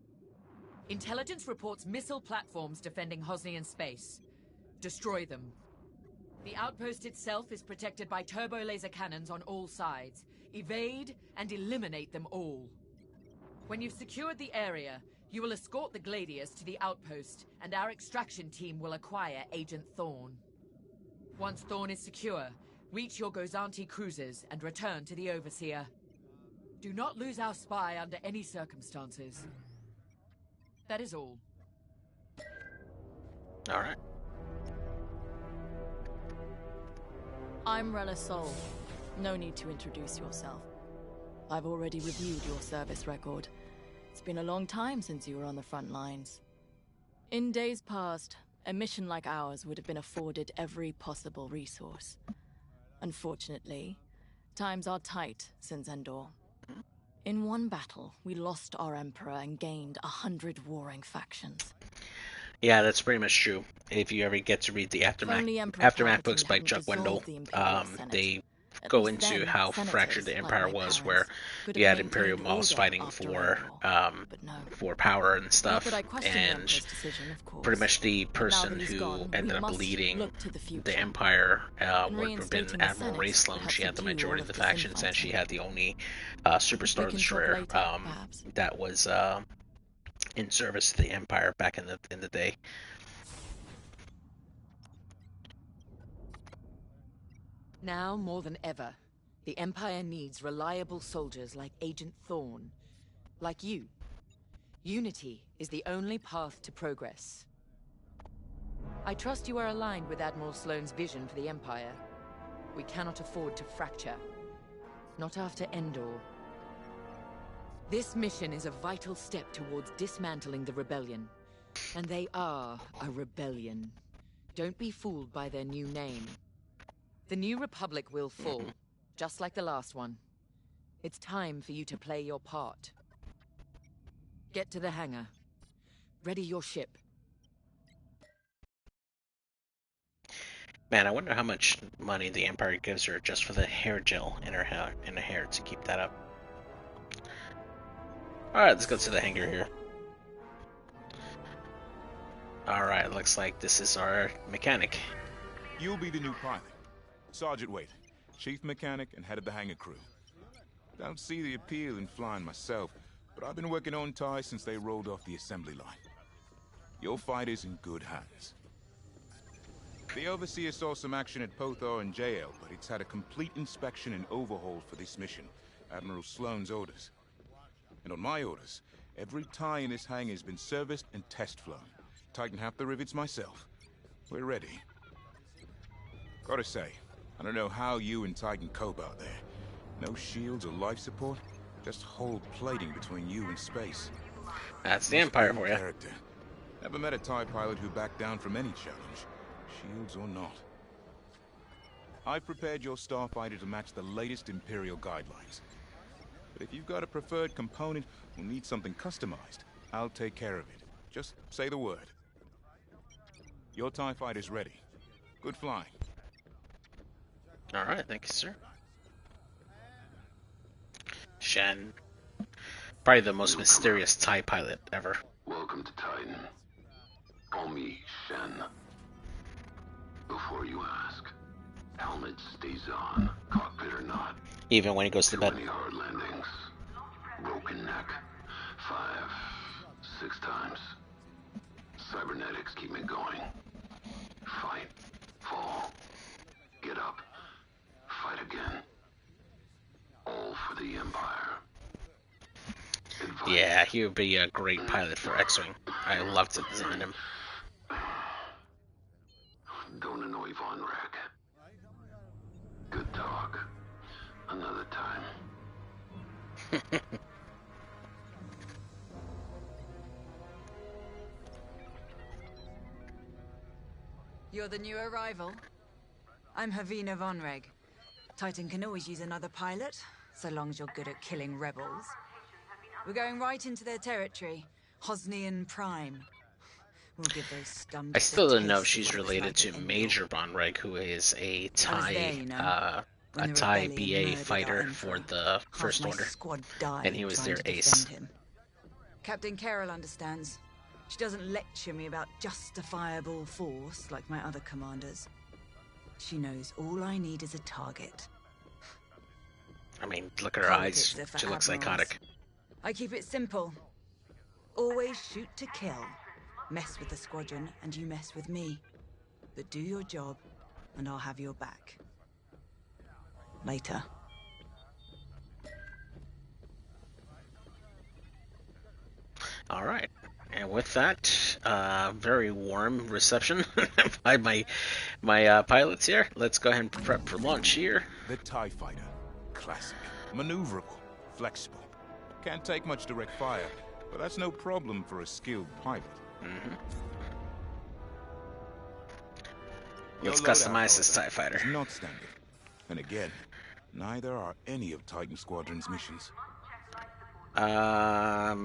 Intelligence reports missile platforms defending Hosnian space. Destroy them. The outpost itself is protected by turbo laser cannons on all sides. Evade and eliminate them all. When you've secured the area, you will escort the Gladius to the outpost, and our extraction team will acquire Agent Thorne. Once Thorne is secure, reach your Gozanti cruisers and return to the Overseer. Do not lose our spy under any circumstances. That is all. Alright. I'm Rella Sol. No need to introduce yourself. I've already reviewed your service record. It's been a long time since you were on the front lines. In days past, a mission like ours would have been afforded every possible resource. Unfortunately, times are tight since Endor. In one battle, we lost our Emperor and gained 100 warring factions. Yeah, that's pretty much true. If you ever get to read the Aftermath books by Chuck Wendell, they go into how fractured the Empire was, where you had Imperial Moss fighting for power and stuff, and pretty much the person who ended up leading the Empire would have been Admiral Raistlin. She had the majority of the factions, and she had the only Superstar Destroyer that was in service to the Empire back in the day. Now more than ever, the Empire needs reliable soldiers like Agent Thorne. Like you. Unity is the only path to progress. I trust you are aligned with Admiral Sloane's vision for the Empire. We cannot afford to fracture. Not after Endor. This mission is a vital step towards dismantling the rebellion. And they are a rebellion. Don't be fooled by their new name. The New Republic will fall, just like the last one. It's time for you to play your part. Get to the hangar. Ready your ship. Man, I wonder how much money the Empire gives her just for the hair gel in her hair to keep that up. Alright, let's go to the hangar here. Alright, looks like this is our mechanic. You'll be the new pilot. Sergeant Wade, chief mechanic and head of the hangar crew. Don't see the appeal in flying myself, but I've been working on TIE since they rolled off the assembly line. Your fight is in good hands. The Overseer saw some action at Pothar and JL, but it's had a complete inspection and overhaul for this mission. Admiral Sloane's orders. And on my orders, every TIE in this hangar has been serviced and test flown. Tighten half the rivets myself. We're ready. Gotta say, I don't know how you and Titan cope out there. No shields or life support, just hull plating between you and space. That's the Empire for you. Never met a TIE pilot who backed down from any challenge, shields or not. I've prepared your starfighter to match the latest Imperial guidelines. But if you've got a preferred component or need something customized, I'll take care of it. Just say the word. Your TIE fighter's ready. Good flying. Alright, thank you, sir. Shen. Probably the most mysterious TIE pilot ever. Welcome to Titan. Call me Shen. Before you ask, helmet stays on, cockpit or not. Even when he goes to bed. Many hard landings, broken neck, 5, 6 times. Cybernetics keep me going. Fight, fall, get up, fight again. All for the Empire. Yeah, he would be a great pilot for X-Wing. I love to design him. Don't annoy Von Rack. Good talk. Another time. You're the new arrival? I'm Havina Vonreg. Titan can always use another pilot, so long as you're good at killing rebels. We're going right into their territory, Hosnian Prime. We'll give those scum. I still don't know if she's related to Major Bonreg, who is a TIE, TIE BA fighter for the First Order, and he was their ace. Captain Carroll understands. She doesn't lecture me about justifiable force like my other commanders. She knows all I need is a target. I mean, look at her eyes. She looks psychotic. I keep it simple. Always shoot to kill. Mess with the squadron, and you mess with me. But do your job, and I'll have your back. Later. All right. And with that, very warm reception by my pilots here. Let's go ahead and prep for launch here. The TIE Fighter. Classic. Maneuverable. Flexible. Can't take much direct fire, but that's no problem for a skilled pilot. Let's customize this TIE Fighter. Not standard. And again, neither are any of Titan Squadron's missions. I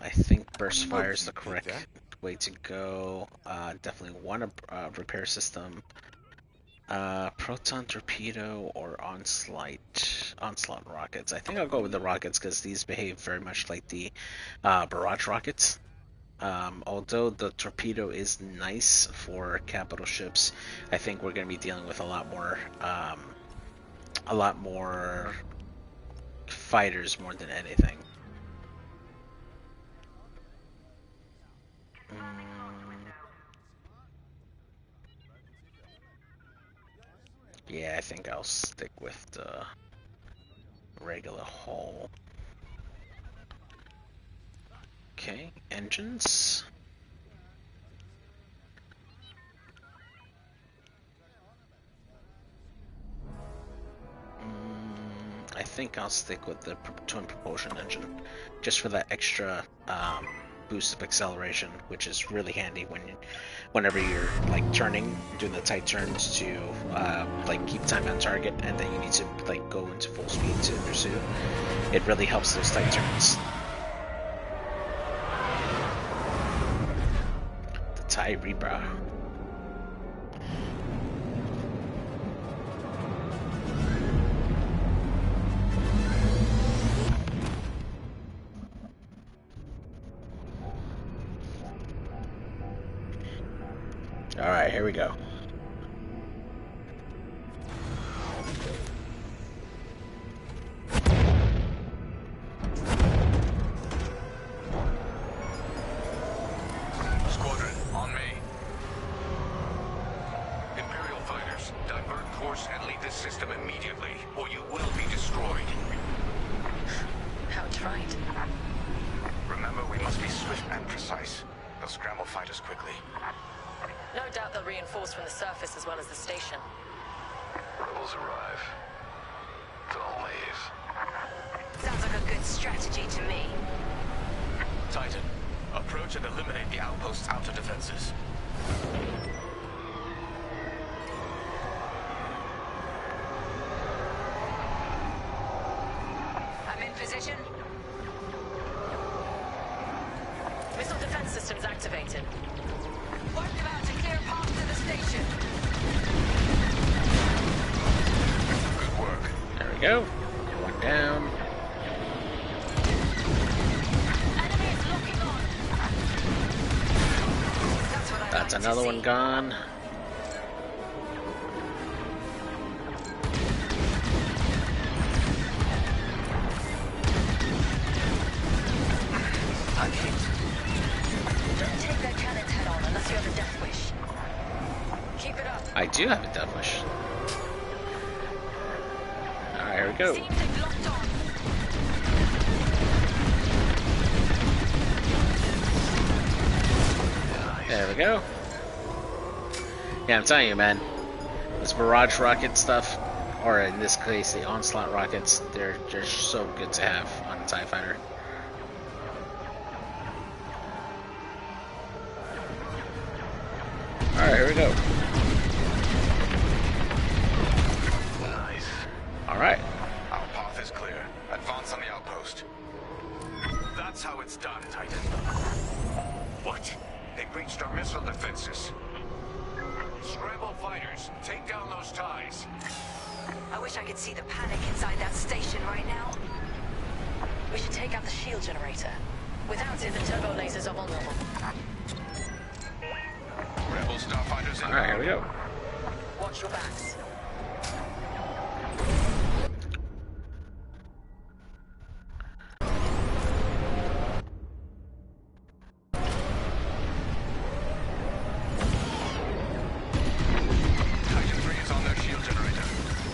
think burst fire is the correct way to go. Definitely want a repair system. Proton torpedo or onslaught rockets. I think I'll go with the rockets because these behave very much like the barrage rockets. Although the torpedo is nice for capital ships, I think we're going to be dealing with a lot more fighters more than anything. Yeah, I think I'll stick with the regular hull. Okay, engines. I think I'll stick with the twin propulsion engine, just for that extra boost of acceleration, which is really handy whenever you're like turning, doing the tight turns to like keep time on target, and then you need to like go into full speed to pursue. It really helps those tight turns. The TIE Reaper. Alright, here we go. Squadron, on me. Imperial fighters, divert course and leave this system immediately, or you will be destroyed. That's right. Remember, we must be swift and precise. They'll scramble fighters quickly. No doubt they'll reinforce from the surface as well as the station. Rebels arrive. Don't leave. Sounds like a good strategy to me. Titan, approach and eliminate the outpost's outer defenses. I'm in position. Missile defense systems activated. Work them out to clear path to the station. Good work. There we go. One down. Enemy is locking on. That's another one gone. I'm hit. Don't take their cannons head on unless you have a death wish. Keep it up. I do have a death wish. Alright, here we go. Seems they've locked on. There we go. Yeah, I'm telling you, man. This barrage rocket stuff, or in this case, the onslaught rockets, they're just so good to have on a TIE fighter. Alright, here we go. Nice. Alright. Our path is clear. Advance on the outpost. That's how it's done, Titan. What? They breached our missile defenses. Scramble fighters, take down those ties. I wish I could see the panic inside that station right now. We should take out the shield generator. Without it, the turbo lasers are vulnerable. Rebel starfighters in. Alright, here we go. Watch your backs. Titan 3 is on their shield generator.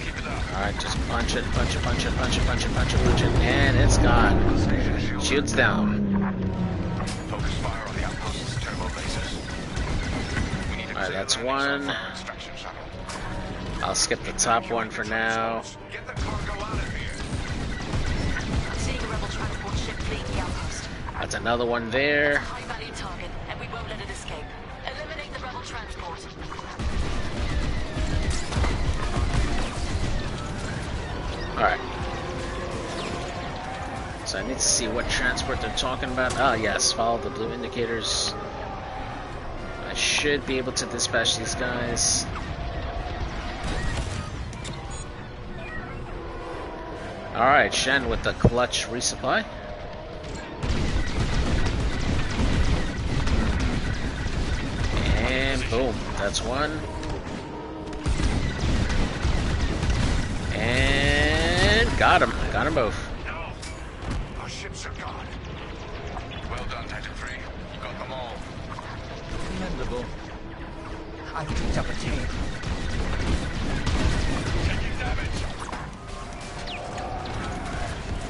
Keep it up. Alright, just punch it, punch it, punch it, punch it, punch it, punch it, punch it, and it's gone. Shield's down. Focus fire on the outpost's turbo lasers. We need to Alright, clear that's the landing one. zone for our extraction shuttle. I'll skip the top one for now. Get the cargo out of here. Seeing a rebel transport ship fleeing the outpost. That's another one there. High-value target, and we won't let it escape. Eliminate the rebel transport. Alright. So I need to see what transport they're talking about. Ah, yes, follow the blue indicators. I should be able to dispatch these guys. Alright, Shen with the clutch resupply. And boom, that's one. And got him both. No. Our ships are gone. Well done, Titan 3. You got them all. Commendable. I picked up a tail. Taking damage.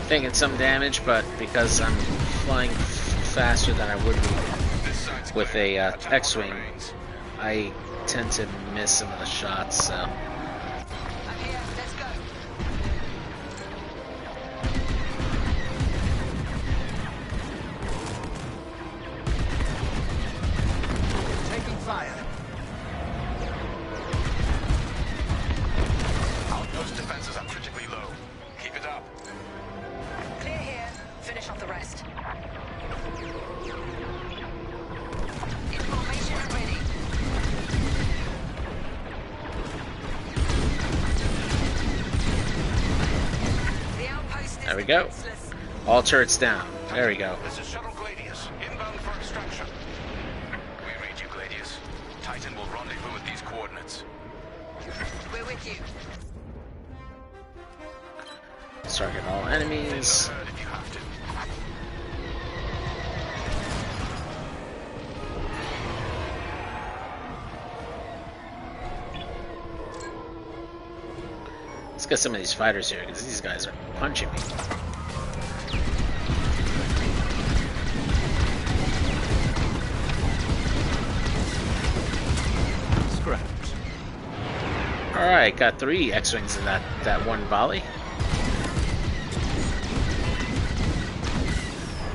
Taking some damage, but because I'm flying faster than I would be with a X-Wing, I tend to miss some of the shots, so... Taking fire. Outpost defenses are critically low. Keep it up. Clear here. Finish off the rest. Information ready. The outpost is There we go. defenseless. All turrets down. There we go. This is Shuttle Gladius, inbound for extraction. We read you, Gladius. Titan will rendezvous at these coordinates. We're with you. Target all enemies. Herd if you have to. Let's get some of these fighters here, because these guys are punching me. Scraps. Alright, got 3 X-Wings in that one volley.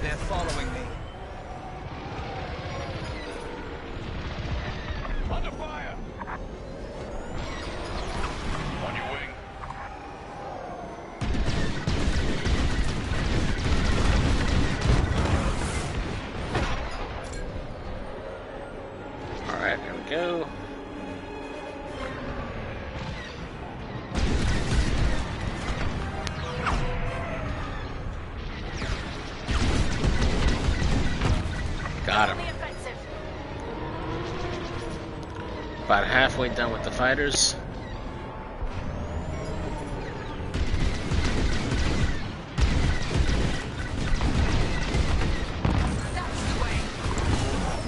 They're following me. Under fire! On your wing. Alright, there we go. Got him. About halfway done with the fighters.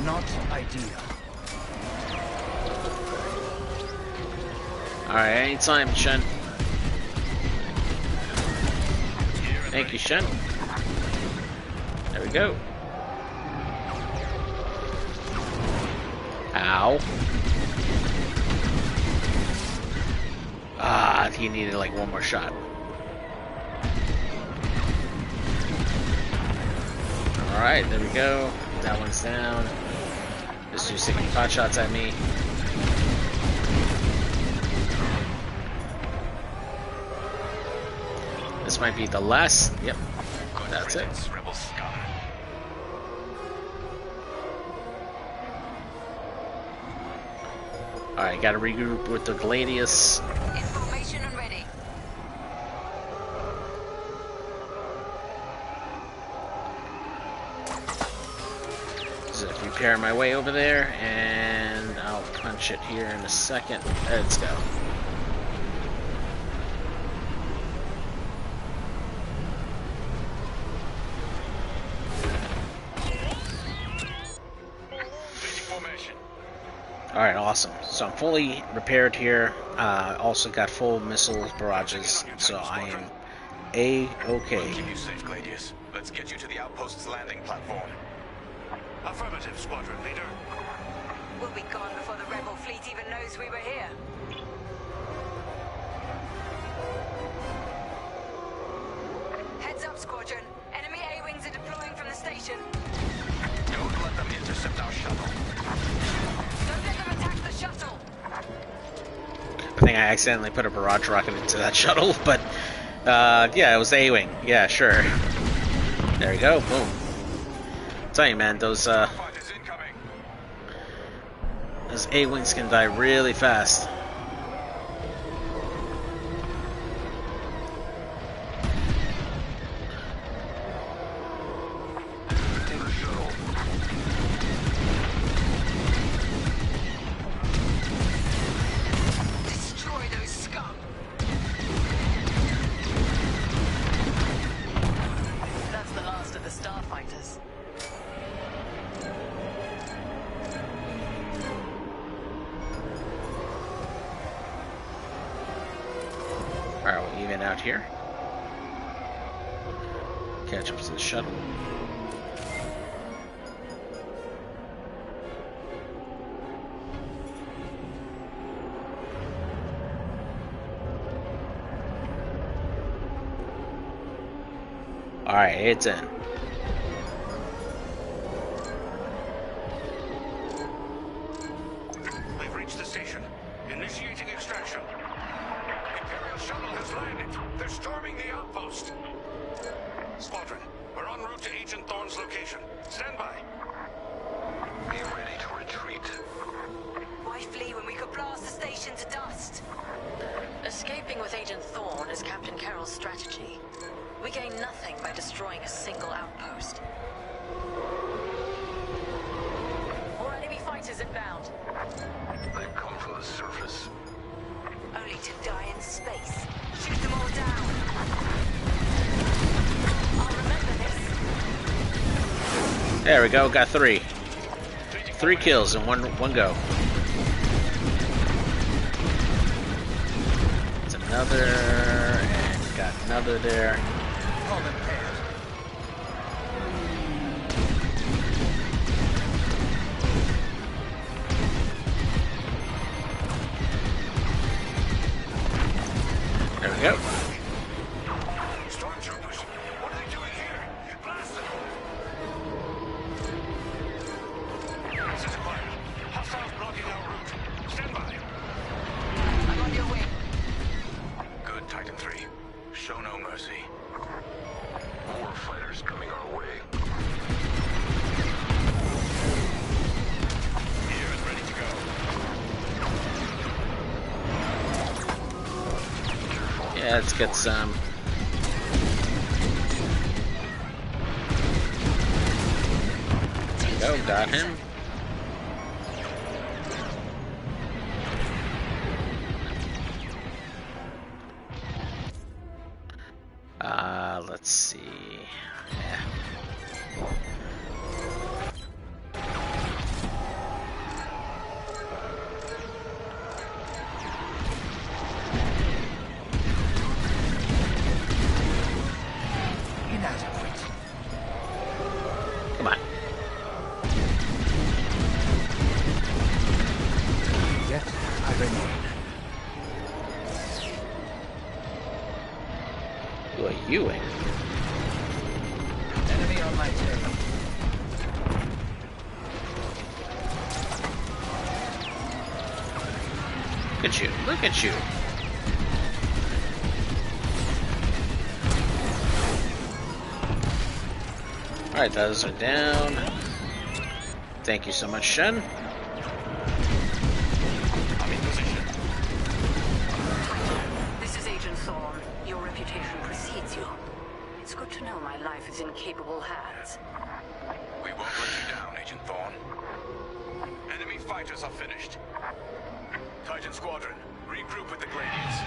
Not ideal. Alright, anytime, Shen. Thank you, Shen. There we go. Ow. Ah, he needed like one more shot. Alright, there we go. That one's down. This dude's taking pot shots at me. This might be the last. Yep. That's it. Alright, gotta regroup with the Gladius. Information and ready. Just repair my way over there, and I'll punch it here in a second. Let's go. Alright, awesome. So I'm fully repaired here. Also got full missile barrages, so I am A-okay. We'll keep you safe, Gladius. Let's get you to the outpost's landing platform. Affirmative, Squadron Leader. We'll be gone before the rebel fleet even knows we were here. Heads up, Squadron. Enemy A-wings are deploying from the station. Don't let them intercept our shuttle. Don't let them attack the shuttle. I think I accidentally put a barrage rocket into that shuttle, but yeah, it was the A-wing. Yeah, sure. There we go. Boom. I'm telling you, man, those A-wings can die really fast. Alright, we'll even out here. Catch up to the shuttle. Alright, it's in. We've reached the station. Initiating extraction. Imperial shuttle has landed. They're storming the outpost. Squadron, we're en route to Agent Thorne's location. Stand by. Be ready to retreat. Why flee when we could blast the station to dust? Escaping with Agent Thorne is Captain Carroll's strategy. We gain nothing by destroying a single outpost. More enemy fighters inbound. They've come from the surface. Only to die in space. Shoot them all down. I'll remember this. There we go, got 3. 3 kills in one go. It's another, and got another there. There we go. Stormtroopers, what are they doing here? Blast them! This is acquired. Hostiles blocking our route. Stand by. I'm on your way. Good, Titan 3. Show no mercy. More fighters coming our way. Here and ready to go. Yeah, let's get some. There we go, got him. Let's see. Yeah. Come on. Who are you? Enemy on my tail. Look at you. Look at you. Alright, those are down. Thank you so much, Shen. I'm in position. This is Agent Thorne. Your reputation precedes you. It's good to know my life is in capable hands. We won't let you down, Agent Thorne. Enemy fighters are finished. Titan Squadron, regroup with the Gladius.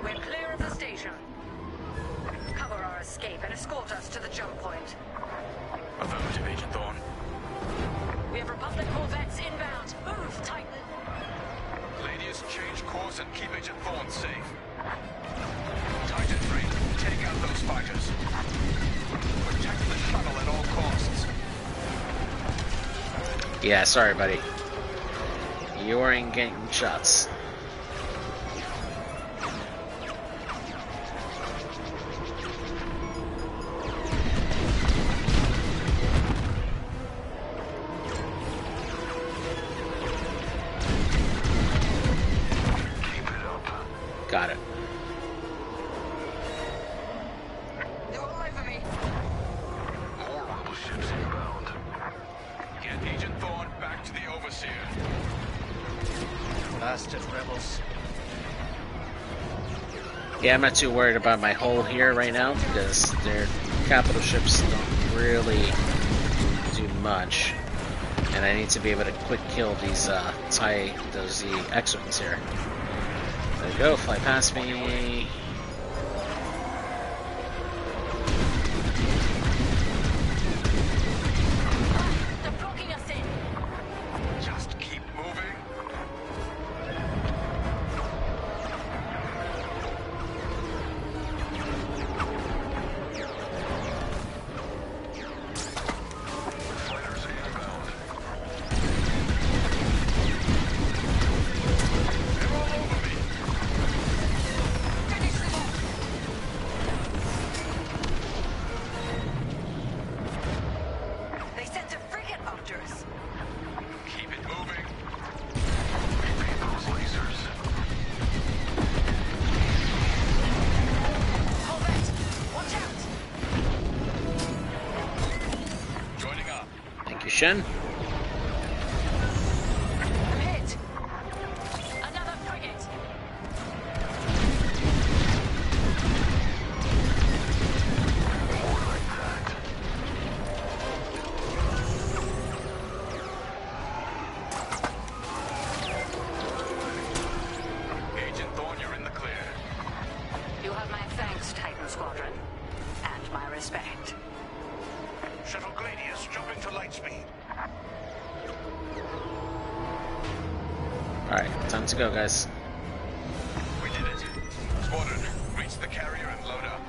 We're clear of the station. Cover our escape and escort us to the jump point. Affirmative, Agent Thorne. We have Republic corvettes inbound. Move, Titan! Gladius, change course and keep Agent Thorne safe. Titan 3, take out those fighters. Protect the shuttle at all costs. Yeah, sorry, buddy. You ain't getting shots. Got it. They're all over me. More rebel ships inbound. Get Agent Thorne back to the Overseer. Blasted rebels. Yeah, I'm not too worried about my hull here right now because their capital ships don't really do much, and I need to be able to quick kill these the X-wings here. There we go, fly past me. They're blocking us in. Just keep moving. Fighters inbound. They're all over me. Finish them off. They sent a frigate after us. Keep it moving. Evade those lasers. Corvette, watch out! Joining up. Thank you, Shen. I'm hit. Another frigate. More like that. Agent Thorne, you're in the clear. You have my thanks, Titan Squadron. And my respect. Shuttle Gladius, jump into lightspeed. Alright, time to go, guys. We did it. Squadron, reach the carrier and load up.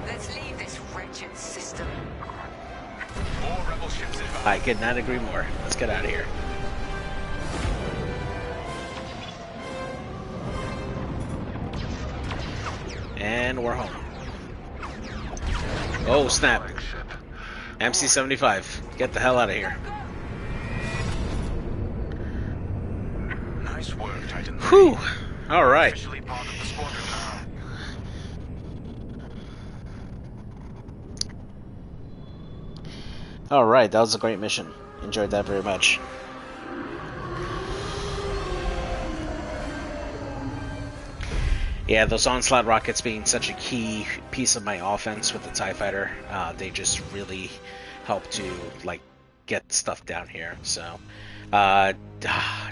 Let's leave this wretched system. More rebel ships inbound. I could not agree more. Let's get out of here. And we're home. Oh, snap. MC-75. Get the hell out of here. Nice work, Titan 3. Whew. Alright. Officially part of the squadron now. Alright, that was a great mission. Enjoyed that very much. Yeah, those onslaught rockets being such a key piece of my offense with the TIE Fighter, they just really help to like get stuff down here. So,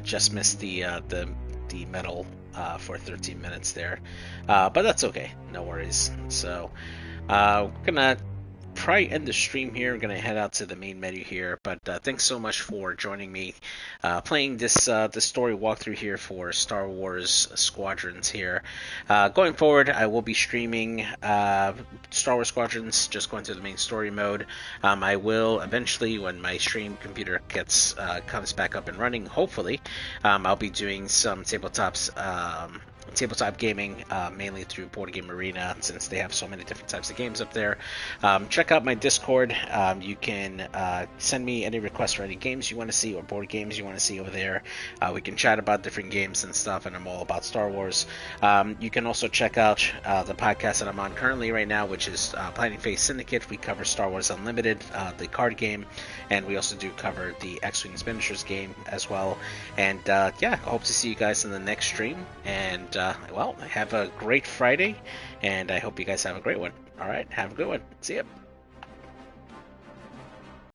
just missed the medal for 13 minutes there, but that's okay, no worries. So, gonna probably end the stream here. I'm going to head out to the main menu here. But thanks so much for joining me playing this story walkthrough here for Star Wars Squadrons here. Going forward, I will be streaming Star Wars Squadrons, just going through the main story mode. I will eventually, when my stream computer comes back up and running, hopefully, I'll be doing some tabletop gaming, mainly through Board Game Arena, since they have so many different types of games up there. Check out my Discord. You can send me any requests for any games you want to see or board games you want to see over there. We can chat about different games and stuff, and I'm all about Star Wars. You can also check out the podcast that I'm on currently right now, which is Planning Phase Syndicate. We cover Star Wars Unlimited, the card game, and we also do cover the X-Wing Miniatures game as well. And yeah, I hope to see you guys in the next stream. And well, have a great Friday, and I hope you guys have a great one. All right, have a good one. See ya.